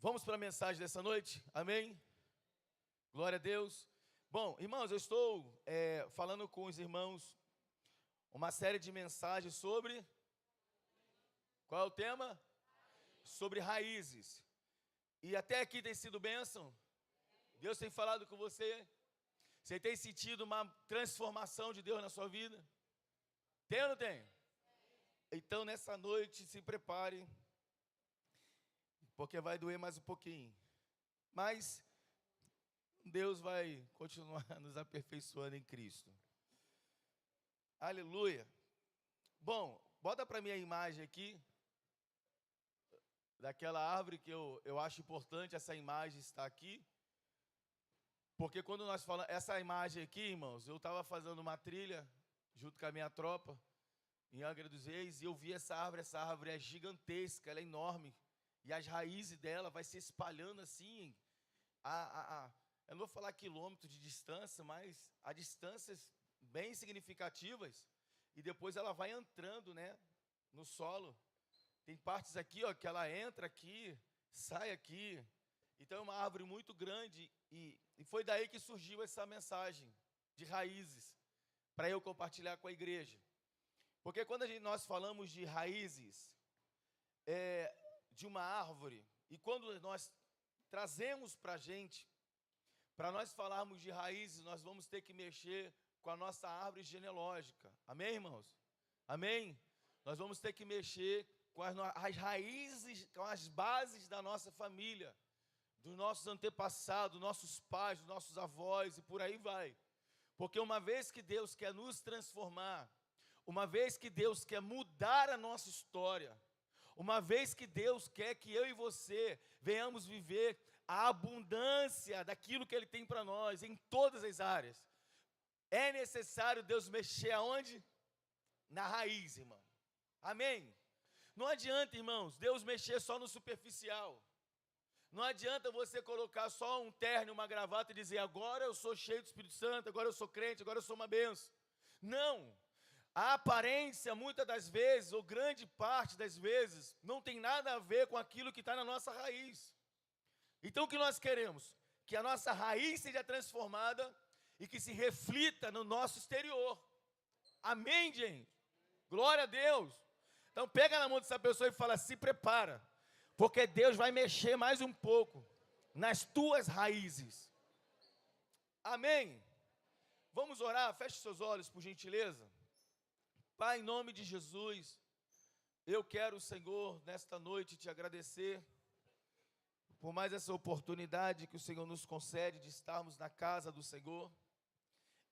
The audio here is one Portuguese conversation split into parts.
Vamos para a mensagem dessa noite? Amém? Glória a Deus. Bom, irmãos, eu estou falando com os irmãos uma série de mensagens sobre... Qual é o tema? Sobre raízes. E até aqui tem sido bênção? Deus tem falado com você? Você tem sentido uma transformação de Deus na sua vida? Tem ou não tem? Então, nessa noite, se prepare, porque vai doer mais um pouquinho. Mas Deus vai continuar nos aperfeiçoando em Cristo. Aleluia. Bom, bota para mim a imagem aqui, daquela árvore que eu acho importante essa imagem estar aqui. Porque quando nós falamos, essa imagem aqui, irmãos, eu estava fazendo uma trilha junto com a minha tropa, em Angra dos Reis, e eu vi essa árvore é gigantesca, ela é enorme, e as raízes dela vai se espalhando assim, eu não vou falar quilômetros de distância, mas a distâncias bem significativas, e depois ela vai entrando, né, no solo. Tem partes aqui, ó, que ela entra aqui, sai aqui. Então é uma árvore muito grande, e foi daí que surgiu essa mensagem de raízes, para eu compartilhar com a igreja. Porque quando nós falamos de raízes de uma árvore, e quando nós trazemos para a gente, para nós falarmos de raízes, nós vamos ter que mexer com a nossa árvore genealógica. Amém, irmãos? Amém? Nós vamos ter que mexer com as raízes, com as bases da nossa família, dos nossos antepassados, nossos pais, dos nossos avós, e por aí vai. Porque uma vez que Deus quer nos transformar, uma vez que Deus quer mudar a nossa história, uma vez que Deus quer que eu e você venhamos viver a abundância daquilo que Ele tem para nós, em todas as áreas, é necessário Deus mexer aonde? Na raiz, irmão. Amém? Não adianta, irmãos, Deus mexer só no superficial. Não adianta você colocar só um terno e uma gravata e dizer, agora eu sou cheio do Espírito Santo, agora eu sou crente, agora eu sou uma bênção. Não. A aparência, muitas das vezes, ou grande parte das vezes, não tem nada a ver com aquilo que está na nossa raiz. Então o que nós queremos? Que a nossa raiz seja transformada e que se reflita no nosso exterior. Amém, gente? Glória a Deus. Então pega na mão dessa pessoa e fala, se prepara, porque Deus vai mexer mais um pouco nas tuas raízes. Amém? Vamos orar? Feche seus olhos, por gentileza. Pai, em nome de Jesus, eu quero, Senhor, nesta noite te agradecer por mais essa oportunidade que o Senhor nos concede de estarmos na casa do Senhor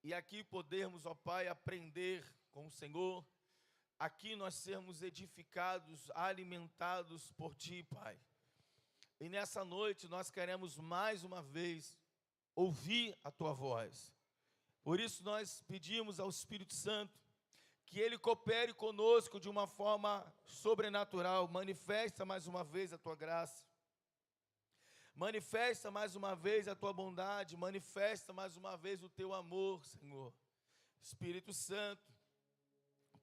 e aqui podermos, ó Pai, aprender com o Senhor, aqui nós sermos edificados, alimentados por Ti, Pai. E nessa noite nós queremos mais uma vez ouvir a Tua voz. Por isso nós pedimos ao Espírito Santo que Ele coopere conosco de uma forma sobrenatural. Manifesta mais uma vez a Tua graça. Manifesta mais uma vez a Tua bondade. Manifesta mais uma vez o Teu amor, Senhor. Espírito Santo,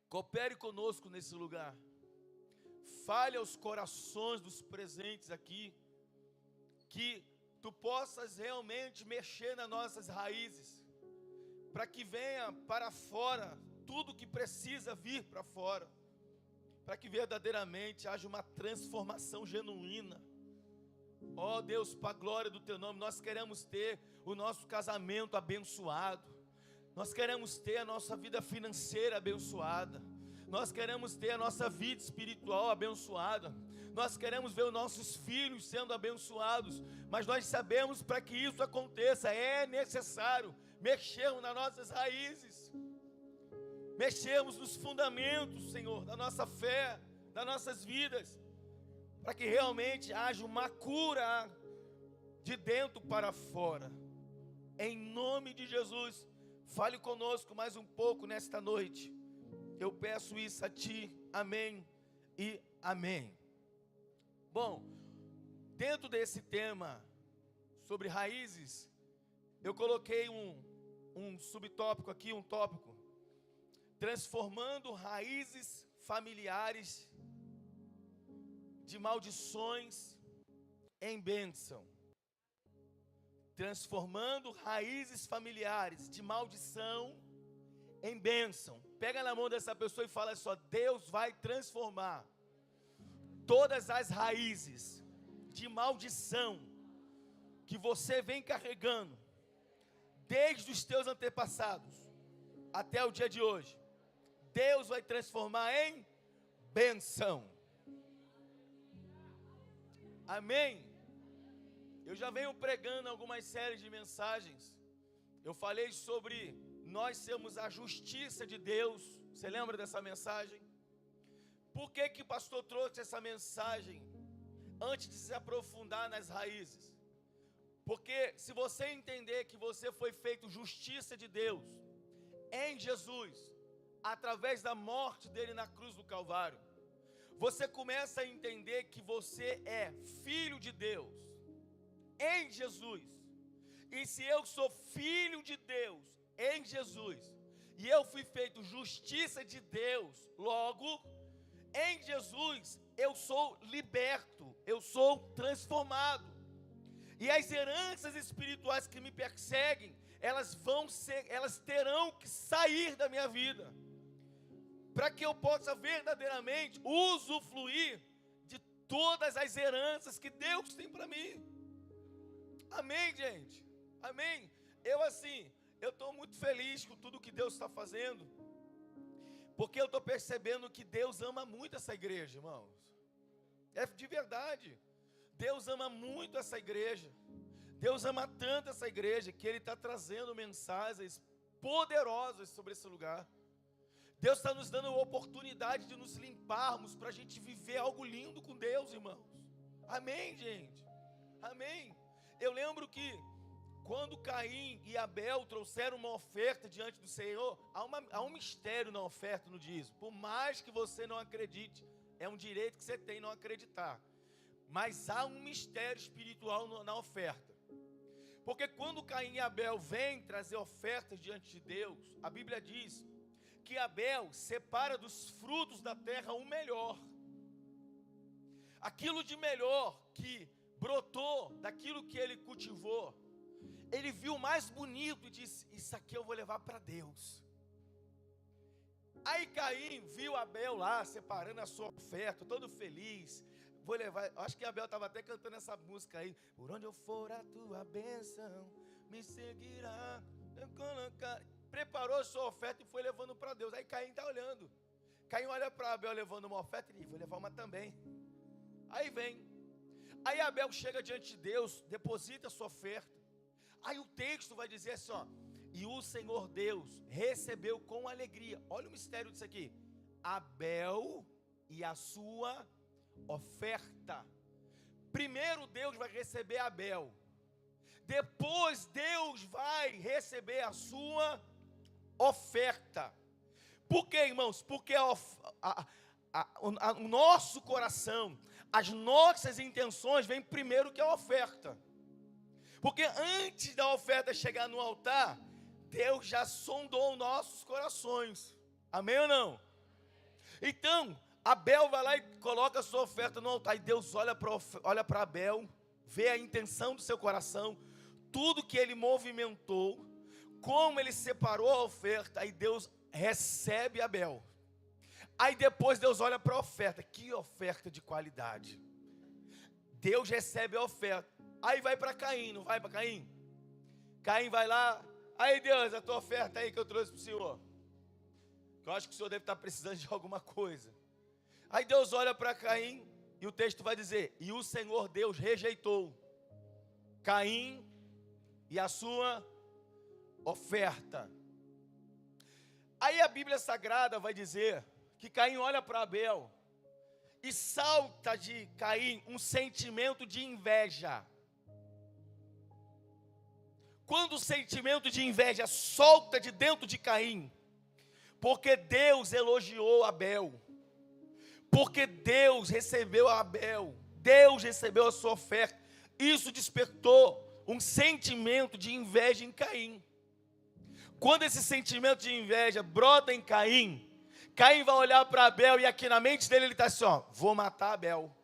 coopere conosco nesse lugar. Fale aos corações dos presentes aqui. Que Tu possas realmente mexer nas nossas raízes. Para que venha para fora tudo que precisa vir para fora, para que verdadeiramente haja uma transformação genuína. Ó Deus, para a glória do Teu nome, nós queremos ter o nosso casamento abençoado, nós queremos ter a nossa vida financeira abençoada, nós queremos ter a nossa vida espiritual abençoada, nós queremos ver os nossos filhos sendo abençoados, mas nós sabemos, para que isso aconteça, é necessário mexermos nas nossas raízes, mexermos nos fundamentos, Senhor, da nossa fé, das nossas vidas, para que realmente haja uma cura de dentro para fora. Em nome de Jesus, fale conosco mais um pouco nesta noite. Eu peço isso a Ti, amém e amém. Bom, dentro desse tema sobre raízes, eu coloquei um subtópico aqui, um tópico. Transformando raízes familiares de maldições em bênção. Transformando raízes familiares de maldição em bênção. Pega na mão dessa pessoa e fala só: Deus vai transformar todas as raízes de maldição que você vem carregando desde os teus antepassados até o dia de hoje. Deus vai transformar em bênção. Amém? Eu já venho pregando algumas séries de mensagens. Eu falei sobre nós sermos a justiça de Deus. Você lembra dessa mensagem? Por que o pastor trouxe essa mensagem antes de se aprofundar nas raízes? Porque se você entender que você foi feito justiça de Deus em Jesus, através da morte dele na cruz do Calvário, você começa a entender que você é filho de Deus em Jesus. E se eu sou filho de Deus em Jesus, e eu fui feito justiça de Deus, logo, em Jesus, eu sou liberto, eu sou transformado. E as heranças espirituais que me perseguem, elas terão que sair da minha vida, para que eu possa verdadeiramente usufruir de todas as heranças que Deus tem para mim. Amém, gente? Amém? Eu estou muito feliz com tudo que Deus está fazendo, porque eu estou percebendo que Deus ama muito essa igreja, irmãos. É de verdade. Deus ama muito essa igreja. Deus ama tanto essa igreja que Ele está trazendo mensagens poderosas sobre esse lugar. Deus está nos dando a oportunidade de nos limparmos para a gente viver algo lindo com Deus, irmãos. Amém, gente? Amém? Eu lembro que quando Caim e Abel trouxeram uma oferta diante do Senhor, há um mistério na oferta, no dízimo. Por mais que você não acredite, é um direito que você tem não acreditar. Mas há um mistério espiritual na oferta. Porque quando Caim e Abel vêm trazer ofertas diante de Deus, a Bíblia diz que Abel separa dos frutos da terra o melhor. Aquilo de melhor que brotou daquilo que ele cultivou, ele viu o mais bonito e disse: isso aqui eu vou levar para Deus. Aí Caim viu Abel lá separando a sua oferta, todo feliz. Vou levar, acho que Abel estava até cantando essa música aí: por onde eu for a tua bênção me seguirá. Preparou a sua oferta e foi levando para Deus. Aí Caim está olhando. Caim olha para Abel levando uma oferta e diz: vou levar uma também. Aí vem. Aí Abel chega diante de Deus, deposita a sua oferta. Aí o texto vai dizer assim, ó: e o Senhor Deus recebeu com alegria. Olha o mistério disso aqui: Abel e a sua oferta. Primeiro Deus vai receber Abel, depois Deus vai receber a sua oferta. Por quê, irmãos? Porque o nosso coração, as nossas intenções vêm primeiro que a oferta. Porque antes da oferta chegar no altar, Deus já sondou nossos corações. Amém ou não? Então, Abel vai lá e coloca a sua oferta no altar. E Deus olha para Abel, vê a intenção do seu coração, tudo que ele movimentou, como ele separou a oferta. Aí Deus recebe Abel. Aí depois Deus olha para a oferta. Que oferta de qualidade. Deus recebe a oferta. Aí vai para Caim, não vai para Caim? Caim vai lá: aí Deus, a tua oferta aí que eu trouxe para o senhor. Eu acho que o senhor deve estar precisando de alguma coisa. Aí Deus olha para Caim e o texto vai dizer: e o Senhor Deus rejeitou Caim e a sua oferta. Aí a Bíblia Sagrada vai dizer que Caim olha para Abel e salta de Caim um sentimento de inveja. Quando o sentimento de inveja solta de dentro de Caim, porque Deus elogiou Abel, porque Deus recebeu Abel, Deus recebeu a sua oferta, isso despertou um sentimento de inveja em Caim. Quando esse sentimento de inveja brota em Caim, Caim vai olhar para Abel e aqui na mente dele ele está assim, ó: vou matar Abel.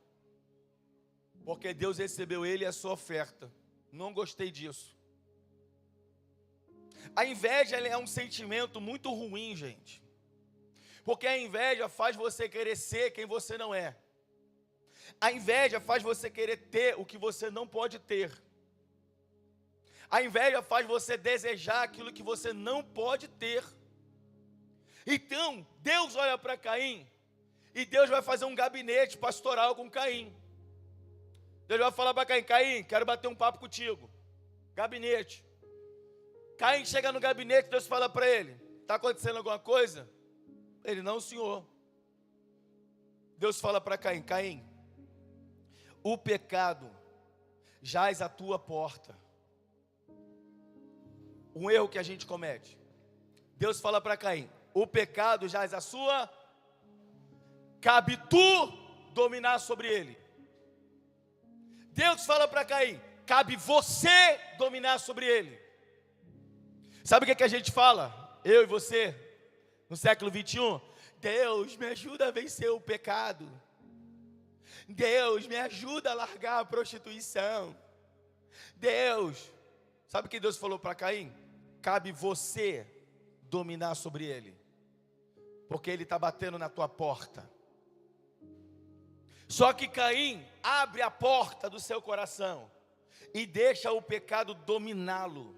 porque Deus recebeu ele e a sua oferta. Não gostei disso. A inveja é um sentimento muito ruim, gente. Porque a inveja faz você querer ser quem você não é. A inveja faz você querer ter o que você não pode ter. A inveja faz você desejar aquilo que você não pode ter. Então, Deus olha para Caim e Deus vai fazer um gabinete pastoral com Caim. Deus vai falar para Caim: Caim, quero bater um papo contigo. Gabinete. Caim chega no gabinete, Deus fala para ele: está acontecendo alguma coisa? Ele: não, senhor. Deus fala para Caim: Caim, o pecado jaz à tua porta. Um erro que a gente comete. Deus fala para Caim: o pecado jaz à sua, cabe tu dominar sobre ele. Deus fala para Caim: cabe você dominar sobre ele. Sabe o que a gente fala? Eu e você, no século 21, Deus me ajuda a vencer o pecado. Deus me ajuda a largar a prostituição. Deus, sabe o que Deus falou para Caim? Cabe você dominar sobre ele, porque ele está batendo na tua porta. Só que Caim abre a porta do seu coração e deixa o pecado dominá-lo.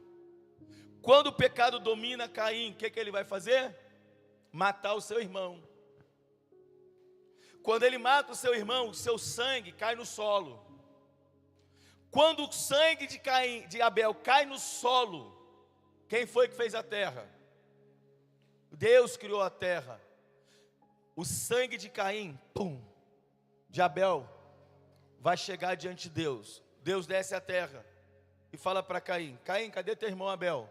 Quando o pecado domina Caim, o que ele vai fazer? Matar o seu irmão. Quando ele mata o seu irmão, o seu sangue cai no solo. Quando o sangue de Abel cai no solo, quem foi que fez a terra? Deus criou a terra. O sangue de Caim, de Abel, vai chegar diante de Deus. Deus desce a terra e fala para Caim: Caim, cadê teu irmão Abel?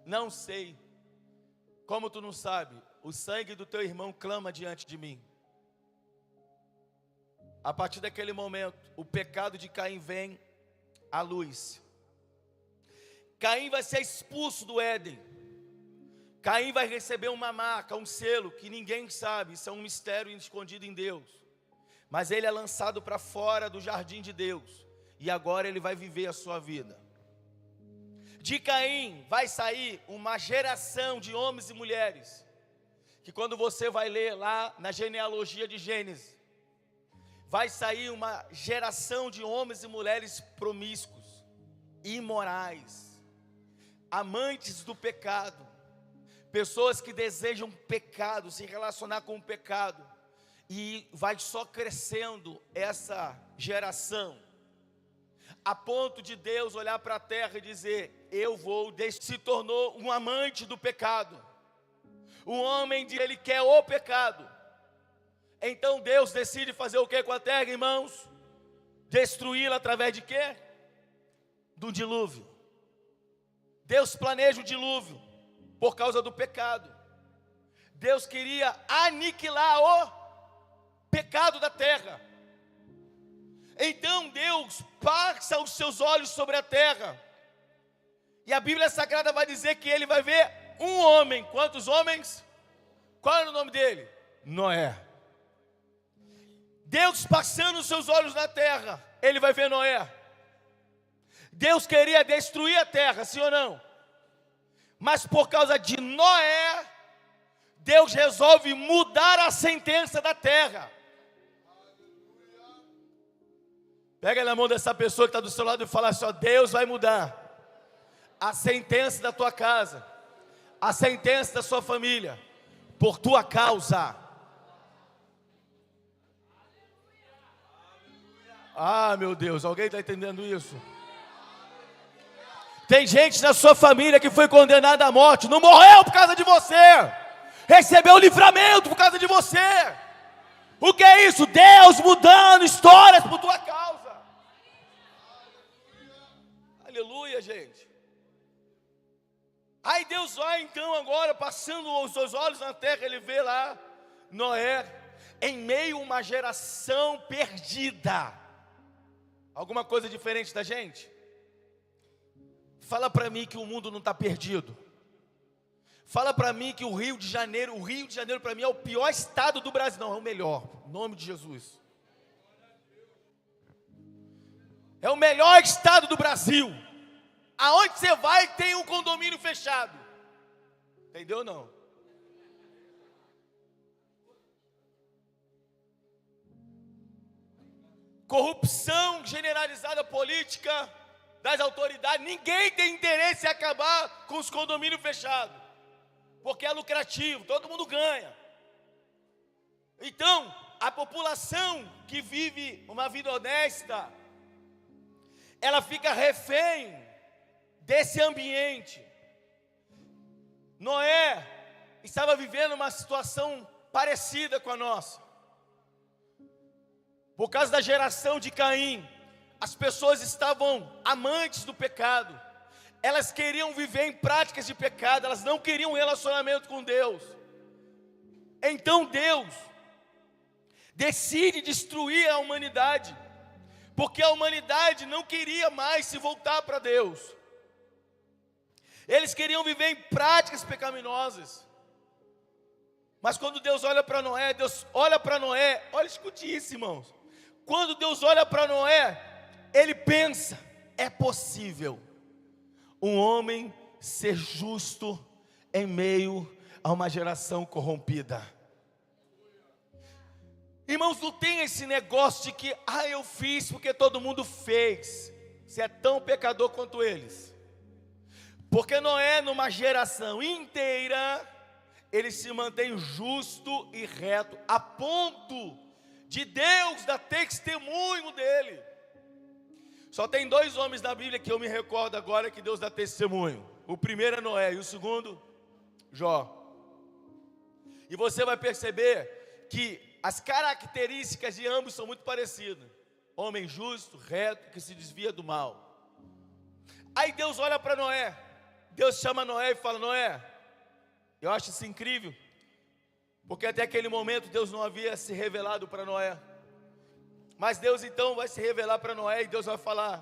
Não sei. Como tu não sabe? O sangue do teu irmão clama diante de mim. A partir daquele momento, o pecado de Caim vem à luz. Caim vai ser expulso do Éden. Caim vai receber uma marca, um selo que ninguém sabe. Isso é um mistério escondido em Deus. Mas ele é lançado para fora do jardim de Deus. E agora ele vai viver a sua vida. De Caim vai sair uma geração de homens e mulheres, que quando você vai ler lá na genealogia de Gênesis, vai sair uma geração de homens e mulheres promíscuos, imorais, amantes do pecado, pessoas que desejam pecado, se relacionar com o pecado, e vai só crescendo essa geração, a ponto de Deus olhar para a terra e dizer: se tornou um amante do pecado, um homem ele quer o pecado. Então Deus decide fazer o que com a terra, irmãos? Destruí-la através de quê? Do dilúvio. Deus planeja o dilúvio por causa do pecado. Deus queria aniquilar o pecado da terra. Então Deus passa os seus olhos sobre a terra, e a Bíblia Sagrada vai dizer que ele vai ver um homem. Quantos homens? Qual era o nome dele? Noé. Deus passando os seus olhos na terra, ele vai ver Noé. Deus queria destruir a terra, sim ou não? Mas por causa de Noé, Deus resolve mudar a sentença da terra. Pega na mão dessa pessoa que está do seu lado e fala assim: ó, Deus vai mudar a sentença da tua casa, a sentença da sua família, por tua causa. Ah, meu Deus, alguém está entendendo isso? Tem gente na sua família que foi condenada à morte, não morreu por causa de você, recebeu livramento por causa de você. O que é isso? Deus mudando histórias por tua causa. Aleluia, gente. Aí Deus vai então agora, passando os seus olhos na terra, ele vê lá Noé em meio a uma geração perdida. Alguma coisa diferente da gente? Fala para mim que o mundo não está perdido. Fala para mim que o Rio de Janeiro para mim é o pior estado do Brasil. Não, é o melhor, em nome de Jesus. É o melhor estado do Brasil. Aonde você vai tem um condomínio fechado. Entendeu ou não? Corrupção generalizada política das autoridades. Ninguém tem interesse em acabar com os condomínios fechados, porque é lucrativo, todo mundo ganha. Então, a população que vive uma vida honesta, ela fica refém desse ambiente. Noé estava vivendo uma situação parecida com a nossa. Por causa da geração de Caim, as pessoas estavam amantes do pecado. Elas queriam viver em práticas de pecado, elas não queriam um relacionamento com Deus. Então Deus decide destruir a humanidade, porque a humanidade não queria mais se voltar para Deus. Eles queriam viver em práticas pecaminosas. Mas quando Deus olha para Noé, olha, escute isso, irmãos. Quando Deus olha para Noé, Ele pensa, é possível um homem ser justo em meio a uma geração corrompida. Irmãos, não tem esse negócio de que, eu fiz porque todo mundo fez. Você é tão pecador quanto eles. Porque Noé, numa geração inteira, ele se mantém justo e reto, a ponto de Deus dar testemunho dele. Só tem 2 homens na Bíblia que eu me recordo agora que Deus dá testemunho. O primeiro é Noé e o segundo, Jó. E você vai perceber que as características de ambos são muito parecidas. Homem justo, reto, que se desvia do mal. Aí Deus olha para Noé. Deus chama Noé e fala: Noé, eu acho isso incrível, porque até aquele momento Deus não havia se revelado para Noé. Mas Deus então vai se revelar para Noé, e Deus vai falar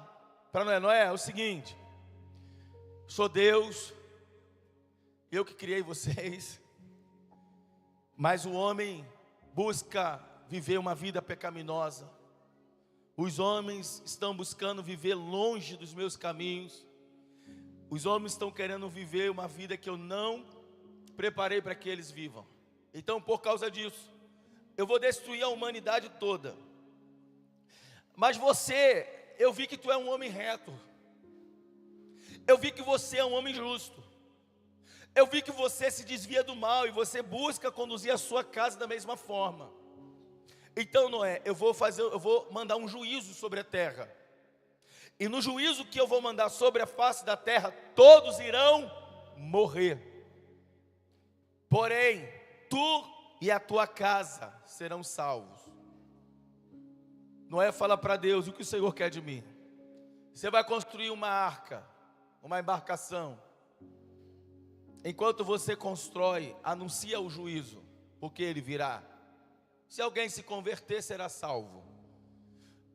para Noé: Noé, é o seguinte, sou Deus, eu que criei vocês, mas o homem busca viver uma vida pecaminosa. Os homens estão buscando viver longe dos meus caminhos. Os homens estão querendo viver uma vida que eu não preparei para que eles vivam. Então, por causa disso, eu vou destruir a humanidade toda. Mas você, eu vi que tu é um homem reto. Eu vi que você é um homem justo. Eu vi que você se desvia do mal e você busca conduzir a sua casa da mesma forma. Então, Noé, eu vou mandar um juízo sobre a terra. E no juízo que eu vou mandar sobre a face da terra, todos irão morrer. Porém, tu e a tua casa serão salvos. Noé fala para Deus: o que o Senhor quer de mim? Você vai construir uma arca, uma embarcação. Enquanto você constrói, anuncia o juízo, porque ele virá. Se alguém se converter, será salvo.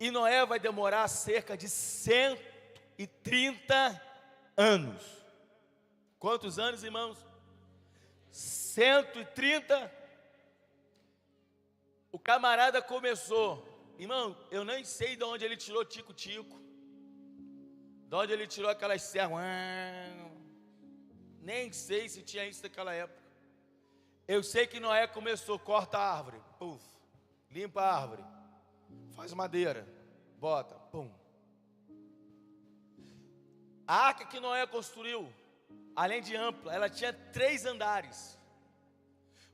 E Noé vai demorar cerca de 130 anos. Quantos anos, irmãos? 130. O camarada começou. Irmão, eu nem sei de onde ele tirou tico-tico. De onde ele tirou aquelas serras. Nem sei se tinha isso naquela época. Eu sei que Noé começou, corta a árvore, puf, limpa a árvore, faz madeira, bota, pum. A arca que Noé construiu, além de ampla, ela tinha 3 andares.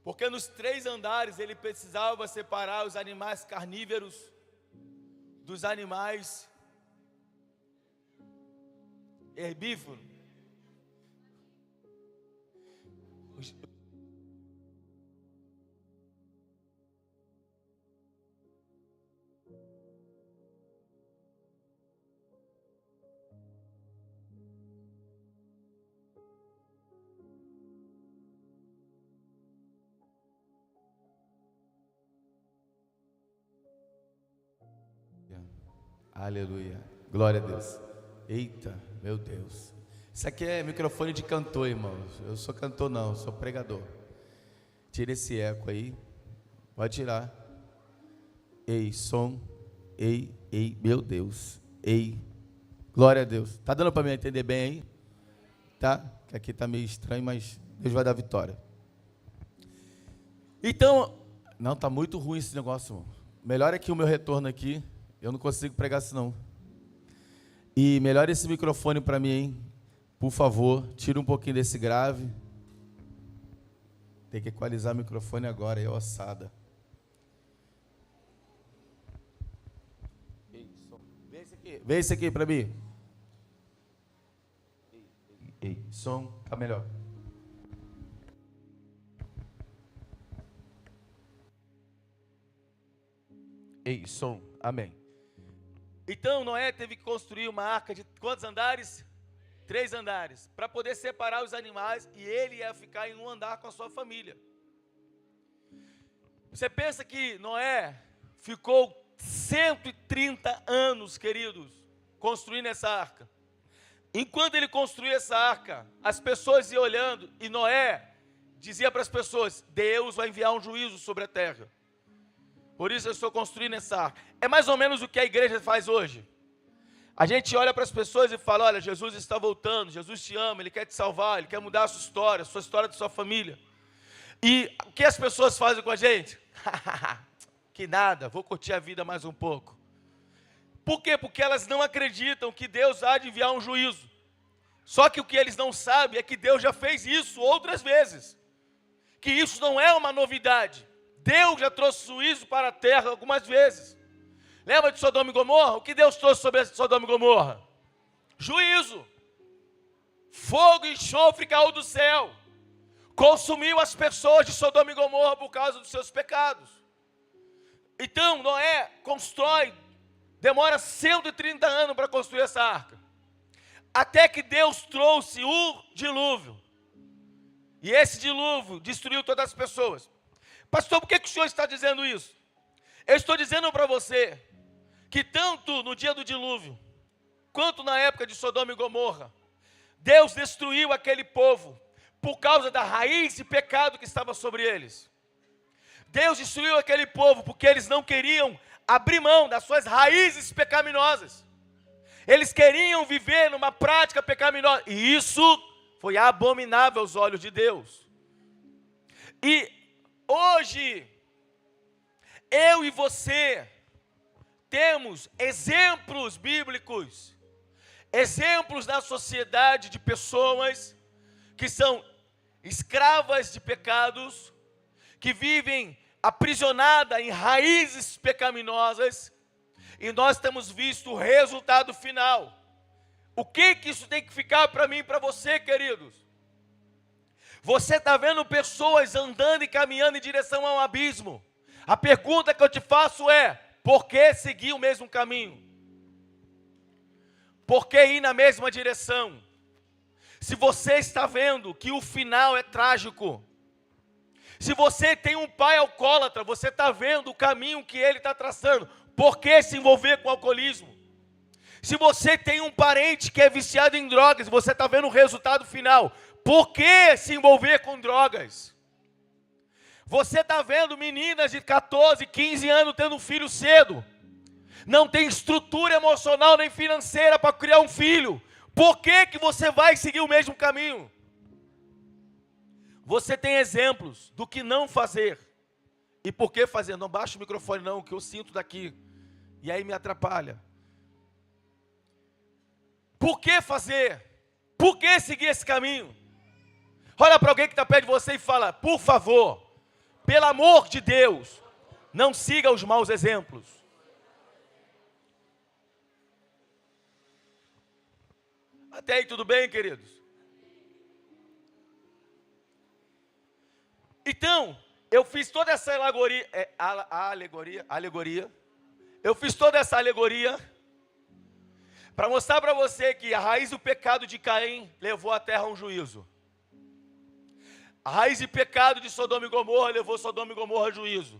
Porque nos 3 andares ele precisava separar os animais carnívoros dos animais herbívoros. Aleluia, glória a Deus. Eita, meu Deus. Isso aqui é microfone de cantor, irmãos. Eu sou cantor não, eu sou pregador. Tira esse eco aí. Pode tirar. Ei, som. Ei, meu Deus. Ei, glória a Deus. Tá dando para me entender bem aí? Tá? Que aqui tá meio estranho, mas Deus vai dar vitória. Então, não, tá muito ruim esse negócio, irmão. Melhor é que o meu retorno aqui, eu não consigo pregar assim não. E melhor esse microfone para mim, hein? Por favor, tira um pouquinho desse grave. Tem que equalizar o microfone agora, é ossada. Vê esse aqui para mim. Ei, som, tá melhor. Ei, som, amém. Então Noé teve que construir uma arca de quantos andares? 3 andares, para poder separar os animais, e ele ia ficar em um andar com a sua família. Você pensa que Noé ficou 130 anos, queridos, construindo essa arca. Enquanto ele construía essa arca, as pessoas iam olhando, e Noé dizia para as pessoas: Deus vai enviar um juízo sobre a terra. Por isso eu estou construindo essa arca. É mais ou menos o que a igreja faz hoje. A gente olha para as pessoas e fala: olha, Jesus está voltando, Jesus te ama, Ele quer te salvar, Ele quer mudar a sua história de sua família. E o que as pessoas fazem com a gente? Que nada, vou curtir a vida mais um pouco. Por quê? Porque elas não acreditam que Deus há de enviar um juízo. Só que o que eles não sabem é que Deus já fez isso outras vezes. Que isso não é uma novidade. Deus já trouxe juízo para a terra algumas vezes. Lembra de Sodoma e Gomorra? O que Deus trouxe sobre Sodoma e Gomorra? Juízo. Fogo e enxofre caiu do céu. Consumiu as pessoas de Sodoma e Gomorra por causa dos seus pecados. Então Noé constrói, demora 130 anos para construir essa arca. Até que Deus trouxe o dilúvio. E esse dilúvio destruiu todas as pessoas. Pastor, por que o senhor está dizendo isso? Eu estou dizendo para você que tanto no dia do dilúvio, quanto na época de Sodoma e Gomorra, Deus destruiu aquele povo por causa da raiz de pecado que estava sobre eles. Deus destruiu aquele povo porque eles não queriam abrir mão das suas raízes pecaminosas. Eles queriam viver numa prática pecaminosa, e isso foi abominável aos olhos de Deus. E hoje, eu e você temos exemplos bíblicos, exemplos na sociedade de pessoas que são escravas de pecados, que vivem aprisionadas em raízes pecaminosas, e nós temos visto o resultado final. O que isso tem que ficar para mim e para você, queridos? Você está vendo pessoas andando e caminhando em direção a um abismo. A pergunta que eu te faço é: por que seguir o mesmo caminho? Por que ir na mesma direção? Se você está vendo que o final é trágico, se você tem um pai alcoólatra, você está vendo o caminho que ele está traçando, por que se envolver com alcoolismo? Se você tem um parente que é viciado em drogas, você está vendo o resultado final, por que se envolver com drogas? Você está vendo meninas de 14, 15 anos tendo um filho cedo, não tem estrutura emocional nem financeira para criar um filho, por que você vai seguir o mesmo caminho? Você tem exemplos do que não fazer, e por que fazer? Não baixa o microfone não, que eu sinto daqui, e aí me atrapalha. Por que fazer? Por que seguir esse caminho? Olha para alguém que está perto de você e fala: por favor, pelo amor de Deus, não siga os maus exemplos. Até aí tudo bem, queridos? Então, eu fiz toda essa alegoria. Eu fiz toda essa alegoria para mostrar para você que a raiz do pecado de Caim levou a terra a um juízo. A raiz de pecado de Sodoma e Gomorra levou Sodoma e Gomorra a juízo.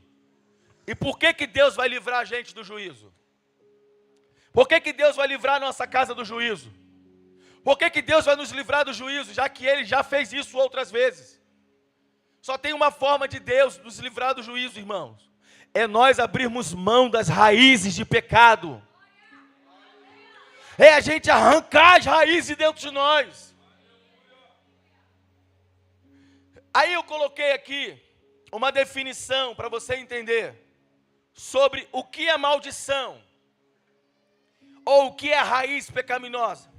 E por que Deus vai livrar a gente do juízo? Por que Deus vai livrar a nossa casa do juízo? Por que Deus vai nos livrar do juízo, já que Ele já fez isso outras vezes? Só tem uma forma de Deus nos livrar do juízo, irmãos. É nós abrirmos mão das raízes de pecado. é a gente arrancar as raízes dentro de nós. Aí eu coloquei aqui uma definição para você entender sobre o que é maldição, ou o que é raiz pecaminosa.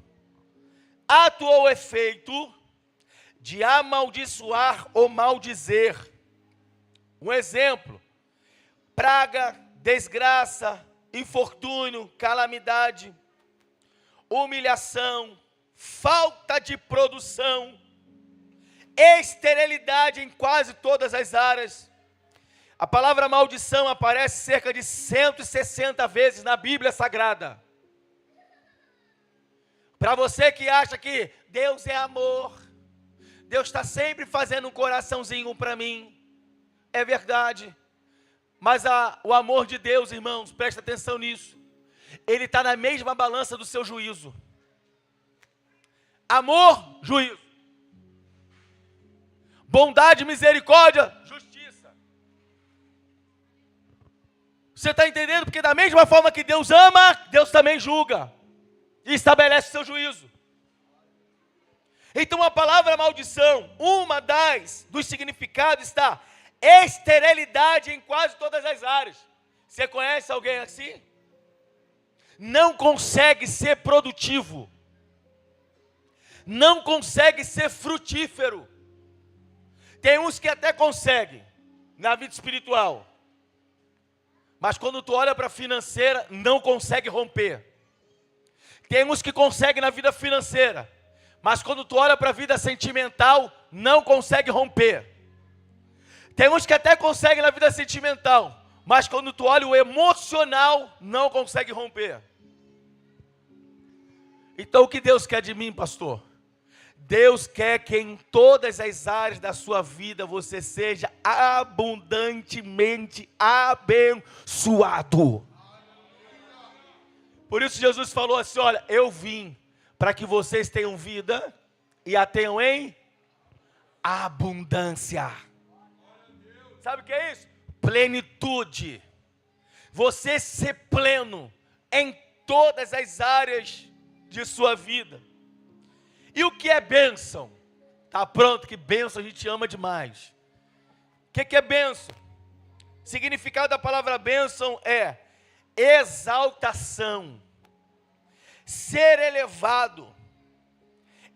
Ato ou efeito de amaldiçoar ou maldizer. Um exemplo: praga, desgraça, infortúnio, calamidade, humilhação, falta de produção, esterilidade em quase todas as áreas. A palavra maldição aparece cerca de 160 vezes na Bíblia Sagrada. Para você que acha que Deus é amor, Deus está sempre fazendo um coraçãozinho para mim, é verdade. Mas o amor de Deus, irmãos, presta atenção nisso, ele está na mesma balança do seu juízo. Amor, juízo. Bondade, misericórdia, justiça. Você está entendendo? Porque da mesma forma que Deus ama, Deus também julga e estabelece o seu juízo. Então a palavra maldição, dos significados está esterilidade em quase todas as áreas. Você conhece alguém assim? Não consegue ser produtivo, não consegue ser frutífero. Tem uns que até conseguem na vida espiritual, mas quando tu olha para a financeira, não consegue romper. Tem uns que conseguem na vida financeira, mas quando tu olha para a vida sentimental, não consegue romper. Tem uns que até conseguem na vida sentimental, mas quando tu olha o emocional, não consegue romper. Então o que Deus quer de mim, pastor? Deus quer que em todas as áreas da sua vida você seja abundantemente abençoado. Por isso Jesus falou assim: olha, eu vim para que vocês tenham vida e a tenham em abundância. Sabe o que é isso? Plenitude. Você ser pleno em todas as áreas de sua vida. E o que é bênção? Tá pronto que bênção a gente ama demais. O que é bênção? O significado da palavra bênção é exaltação, ser elevado,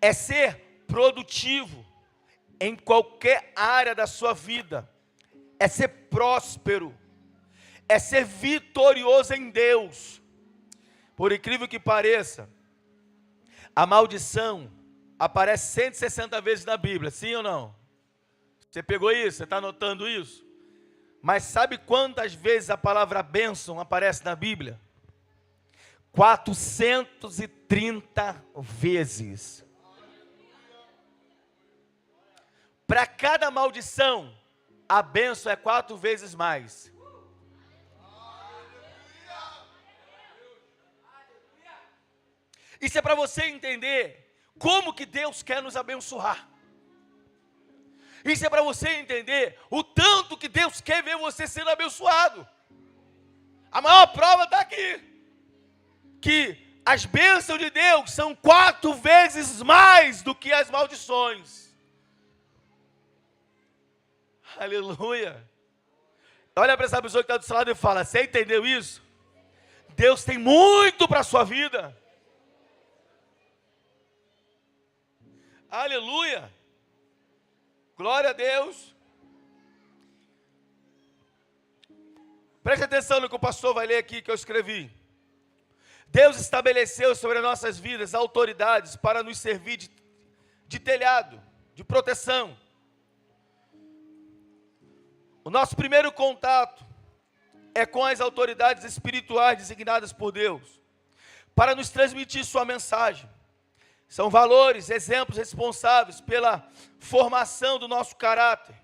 é ser produtivo em qualquer área da sua vida, é ser próspero, é ser vitorioso em Deus. Por incrível que pareça, a maldição aparece 160 vezes na Bíblia, sim ou não? Você pegou isso? Você está anotando isso? Mas sabe quantas vezes a palavra bênção aparece na Bíblia? 430 vezes. Para cada maldição, a bênção é 4 vezes mais. Isso é para você entender como que Deus quer nos abençoar. Isso é para você entender o tanto que Deus quer ver você sendo abençoado. A maior prova está aqui, que as bênçãos de Deus são 4 vezes mais do que as maldições. Aleluia. Olha para essa pessoa que está do seu lado e fala: você entendeu isso? Deus tem muito para a sua vida. Aleluia. Glória a Deus. Preste atenção no que o pastor vai ler aqui, que eu escrevi. Deus estabeleceu sobre as nossas vidas autoridades para nos servir de telhado, de proteção. O nosso primeiro contato é com as autoridades espirituais designadas por Deus, para nos transmitir sua mensagem. São valores, exemplos responsáveis pela formação do nosso caráter,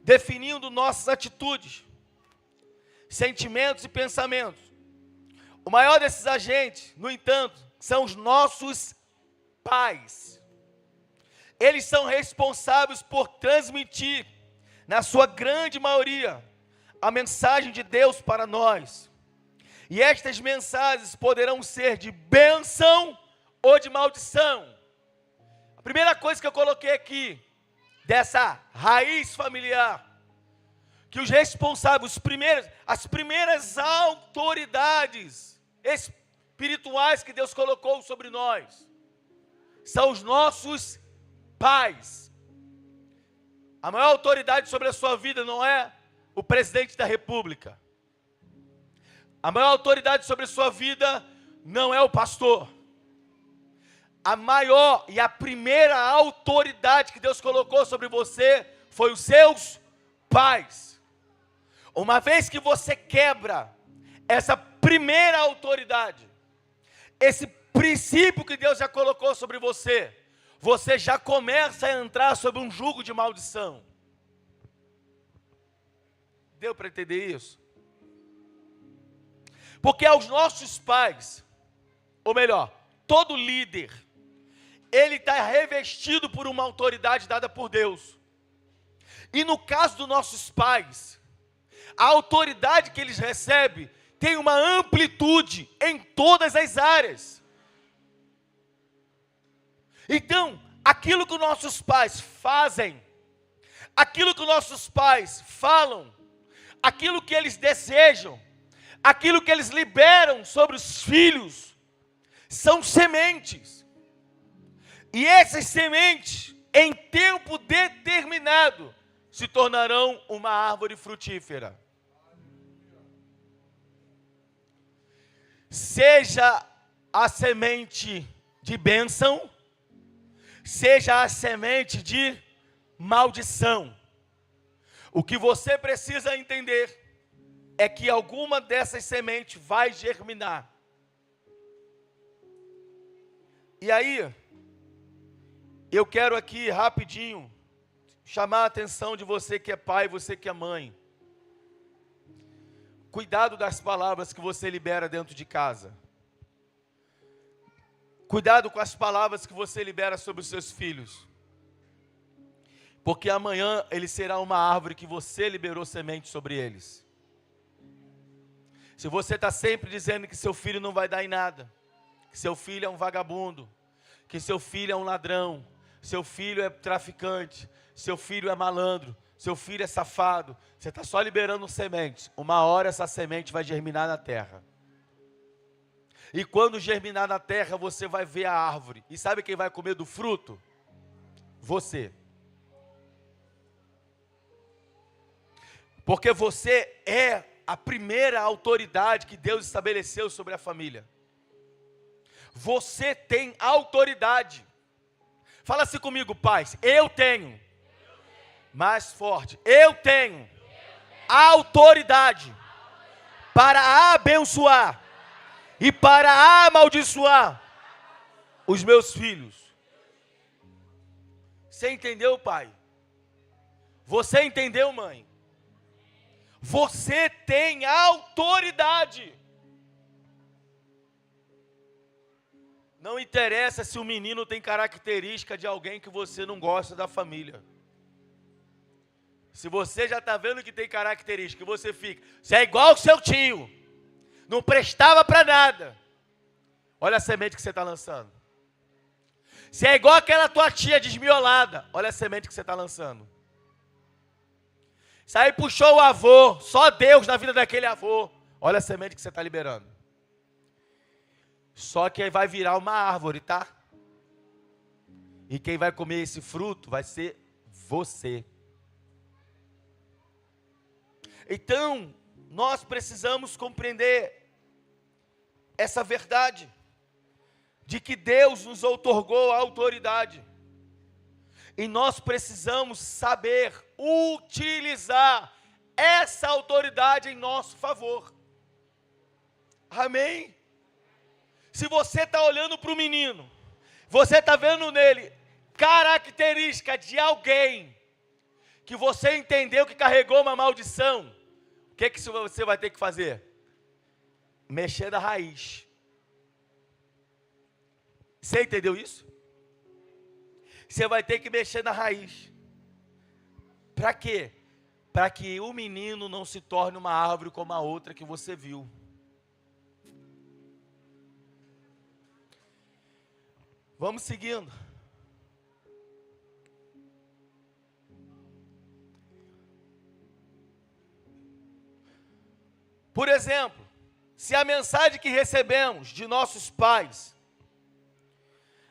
definindo nossas atitudes, sentimentos e pensamentos. O maior desses agentes, no entanto, são os nossos pais. Eles são responsáveis por transmitir, na sua grande maioria, a mensagem de Deus para nós. E estas mensagens poderão ser de bênção ou de maldição. A primeira coisa que eu coloquei aqui, dessa raiz familiar, que os responsáveis, as primeiras autoridades espirituais que Deus colocou sobre nós, são os nossos pais. A maior autoridade sobre a sua vida não é o presidente da república. A maior autoridade sobre a sua vida não é o pastor. A maior e a primeira autoridade que Deus colocou sobre você foi os seus pais. Uma vez que você quebra essa primeira autoridade, esse princípio que Deus já colocou sobre você, você já começa a entrar sob um jugo de maldição. Deu para entender isso? Porque aos nossos pais, ou melhor, todo líder, ele está revestido por uma autoridade dada por Deus. E no caso dos nossos pais, a autoridade que eles recebem tem uma amplitude em todas as áreas. Então, aquilo que nossos pais fazem, aquilo que nossos pais falam, aquilo que eles desejam, aquilo que eles liberam sobre os filhos, são sementes. E essas sementes, em tempo determinado, se tornarão uma árvore frutífera. Seja a semente de bênção, seja a semente de maldição. O que você precisa entender é que alguma dessas sementes vai germinar. E aí, eu quero aqui rapidinho chamar a atenção de você que é pai, você que é mãe. Cuidado das palavras que você libera dentro de casa. Cuidado com as palavras que você libera sobre os seus filhos. Porque amanhã ele será uma árvore que você liberou semente sobre eles. Se você está sempre dizendo que seu filho não vai dar em nada, que seu filho é um vagabundo, que seu filho é um ladrão, seu filho é traficante, seu filho é malandro, seu filho é safado, você está só liberando sementes. Uma hora essa semente vai germinar na terra. E quando germinar na terra, você vai ver a árvore. E sabe quem vai comer do fruto? Você. Porque você é a primeira autoridade que Deus estabeleceu sobre a família. Você tem autoridade. Fala assim comigo, pais. Eu tenho. Mais forte. Eu tenho autoridade para abençoar e para amaldiçoar os meus filhos. Você entendeu, pai? Você entendeu, mãe? Você tem autoridade. Não interessa se o menino tem característica de alguém que você não gosta da família. Se você já está vendo que tem característica, que você fica, você é igual ao seu tio, não prestava para nada. Olha a semente que você está lançando. Se é igual aquela tua tia desmiolada, olha a semente que você está lançando. Se aí puxou o avô, só Deus na vida daquele avô, olha a semente que você está liberando. Só que aí vai virar uma árvore, tá? E quem vai comer esse fruto vai ser você. Então, nós precisamos compreender essa verdade, de que Deus nos outorgou a autoridade. E nós precisamos saber utilizar essa autoridade em nosso favor. Amém? Se você está olhando para o menino, você está vendo nele característica de alguém que você entendeu que carregou uma maldição, o que você vai ter que fazer? Mexer na raiz. Você entendeu isso? Você vai ter que mexer na raiz. Para quê? Para que o menino não se torne uma árvore como a outra que você viu. Vamos seguindo. Por exemplo, se a mensagem que recebemos de nossos pais,